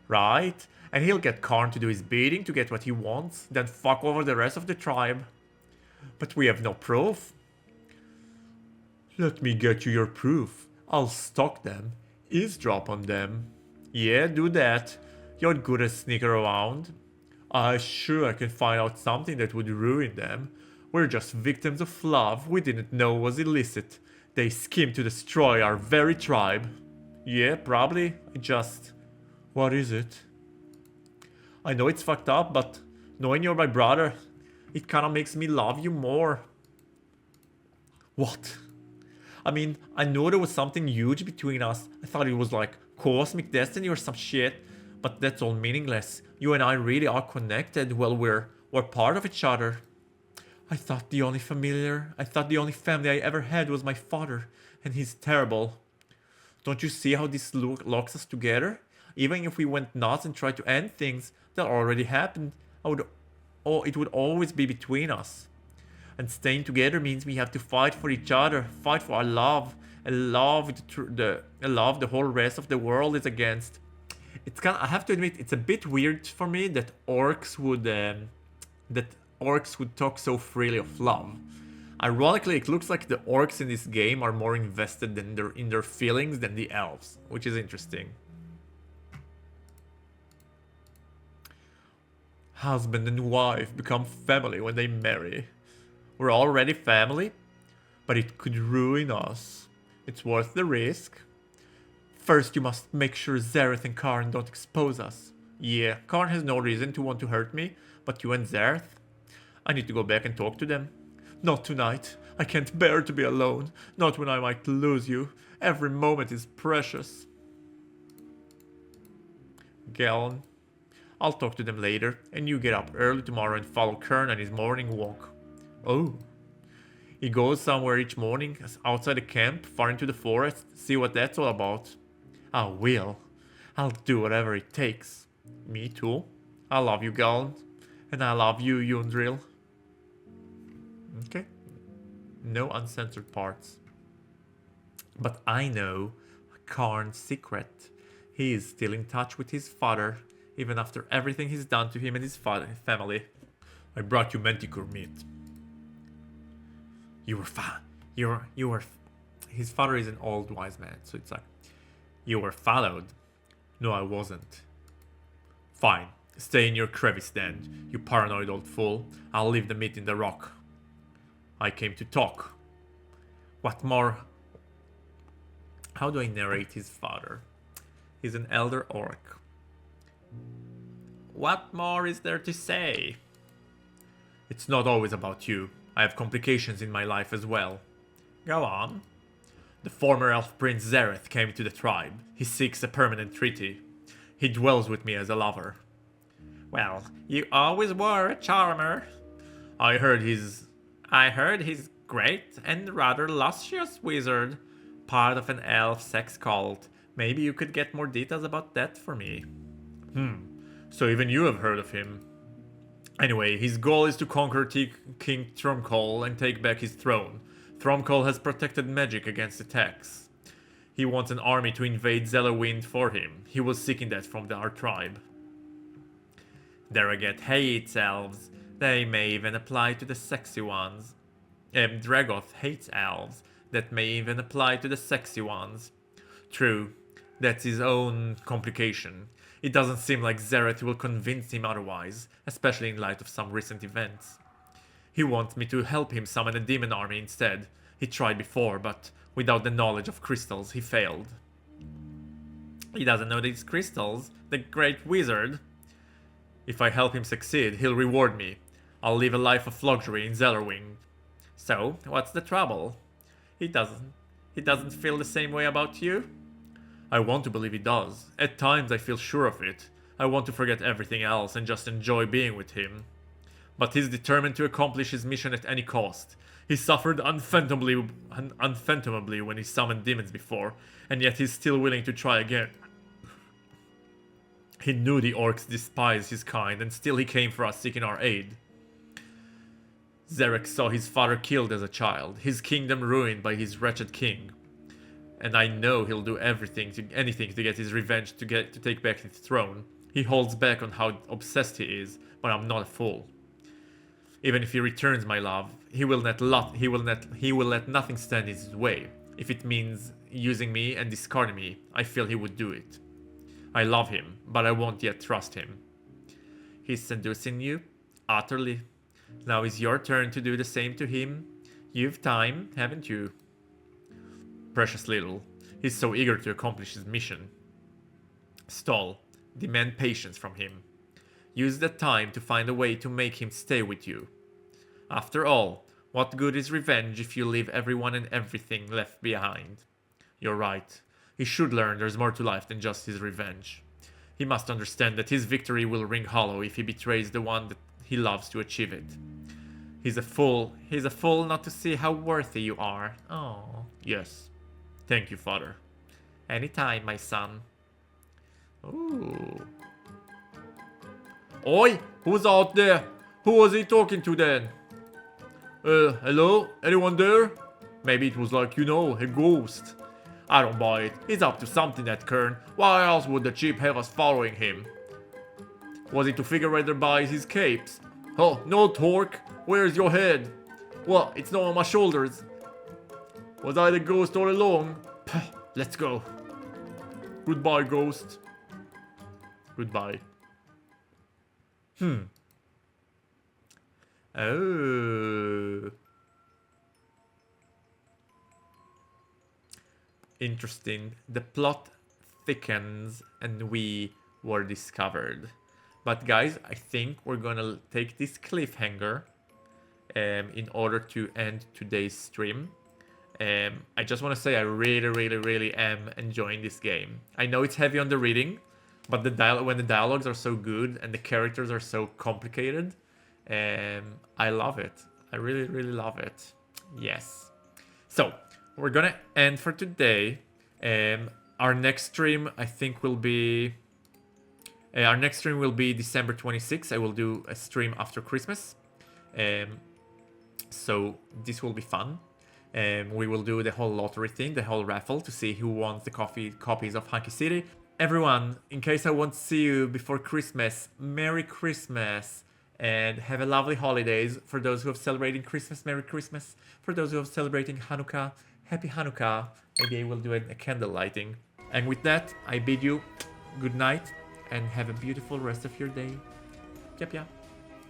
right? And he'll get Harn to do his bidding to get what he wants, then fuck over the rest of the tribe. But we have no proof. Let me get you your proof. I'll stalk them, eavesdrop on them. Yeah, do that. You're good at sneaking around. I'm sure I can find out something that would ruin them. We're just victims of love we didn't know was illicit. They schemed to destroy our very tribe. Yeah, probably. What is it? I know it's fucked up, but knowing you're my brother, it kinda makes me love you more. What? I mean, I know there was something huge between us. I thought it was like cosmic destiny or some shit, but that's all meaningless. You and I really are connected. Well, we're part of each other. I thought the only family I ever had was my father, and he's terrible. Don't you see how this locks us together? Even if we went nuts and tried to end things that already happened, it would always be between us. And staying together means we have to fight for each other, fight for our love, a love the whole rest of the world is against. I have to admit, it's a bit weird for me that orcs would talk so freely of love. Ironically, it looks like the orcs in this game are more invested in their feelings than the elves, which is interesting. Husband and wife become family when they marry. We're already family, but it could ruin us. It's worth the risk. First, you must make sure Xareth and Harn don't expose us. Yeah, Harn has no reason to want to hurt me, but you and Xareth? I need to go back and talk to them. Not tonight. I can't bear to be alone. Not when I might lose you. Every moment is precious. Galen, I'll talk to them later, and you get up early tomorrow and follow Kern on his morning walk. Oh. He goes somewhere each morning, outside the camp, far into the forest, see what that's all about. I will. I'll do whatever it takes. Me too. I love you, Galen. And I love you, Yundril. Okay. No uncensored parts. But I know Karn's secret. He is still in touch with his father, even after everything he's done to him and his family. I brought you manticore meat. His father is an old wise man, so it's like, you were followed. No, I wasn't. Fine, stay in your crevice then, you paranoid old fool. I'll leave the meat in the rock. I came to talk. What more? How do I narrate his father? He's an elder orc. What more is there to say? It's not always about you. I have complications in my life as well. Go on. The former elf Prince Xareth came to the tribe. He seeks a permanent treaty. He dwells with me as a lover. Well, you always were a charmer. I heard he's great and rather luscious wizard. Part of an elf sex cult. Maybe you could get more details about that for me. So even you have heard of him. Anyway, his goal is to conquer King Trum'kel and take back his throne. Trum'kel has protected magic against attacks. He wants an army to invade Zellerwind for him. He was seeking that from our tribe. Darraget hates elves. They may even apply to the sexy ones. Dragoth hates elves. That may even apply to the sexy ones. True, that's his own complication. It doesn't seem like Xareth will convince him otherwise, especially in light of some recent events. He wants me to help him summon a demon army instead. He tried before, but without the knowledge of crystals, he failed. He doesn't know these crystals, the great wizard. If I help him succeed, he'll reward me. I'll live a life of luxury in Zellerwind. So, what's the trouble? He doesn't feel the same way about you? I want to believe he does. At times I feel sure of it. I want to forget everything else and just enjoy being with him. But he's determined to accomplish his mission at any cost. He suffered unfathomably when he summoned demons before, and yet he's still willing to try again. He knew the orcs despise his kind, and still he came for us seeking our aid. Xareth saw his father killed as a child, his kingdom ruined by his wretched king. And I know he'll do anything to get his revenge, to take back his throne. He holds back on how obsessed he is, but I'm not a fool. Even if he returns my love, he will let nothing stand in his way. If it means using me and discarding me, I feel he would do it. I love him, but I won't yet trust him. He's seducing you? Utterly. Now is your turn to do the same to him. You've time, haven't you? Precious little. He's so eager to accomplish his mission. Stall. Demand patience from him. Use that time to find a way to make him stay with you. After all, what good is revenge if you leave everyone and everything left behind? You're right. He should learn there's more to life than just his revenge. He must understand that his victory will ring hollow if he betrays the one that he loves to achieve it. He's a fool not to see how worthy you are. Oh, yes. Thank you, father. Anytime, my son. Ooh. Oi! Who's out there? Who was he talking to then? Hello? Anyone there? Maybe it was like, a ghost. I don't buy it. He's up to something, that Kern. Why else would the chief have us following him? Was it to figure whether buys his capes? Oh, no, Torque. Where's your head? Well, it's not on my shoulders. Was I the ghost all along? Let's go. Goodbye, ghost. Goodbye. Oh. Interesting. The plot thickens and we were discovered. But guys, I think we're gonna take this cliffhanger in order to end today's stream. I just want to say I really am enjoying this game. I know it's heavy on the reading, but when the dialogues are so good and the characters are so complicated, I love it. I really love it. Yes. So we're gonna end for today. Our next stream, I think, will be December 26th. I will do a stream after Christmas. So this will be fun. We will do the whole lottery thing, the whole raffle, to see who wants the copies of Hunky City. Everyone, in case I won't see you before Christmas, Merry Christmas, and have a lovely holidays. For those who are celebrating Christmas, Merry Christmas. For those who are celebrating Hanukkah, Happy Hanukkah. Maybe I will do a candle lighting. And with that, I bid you good night and have a beautiful rest of your day. Yep.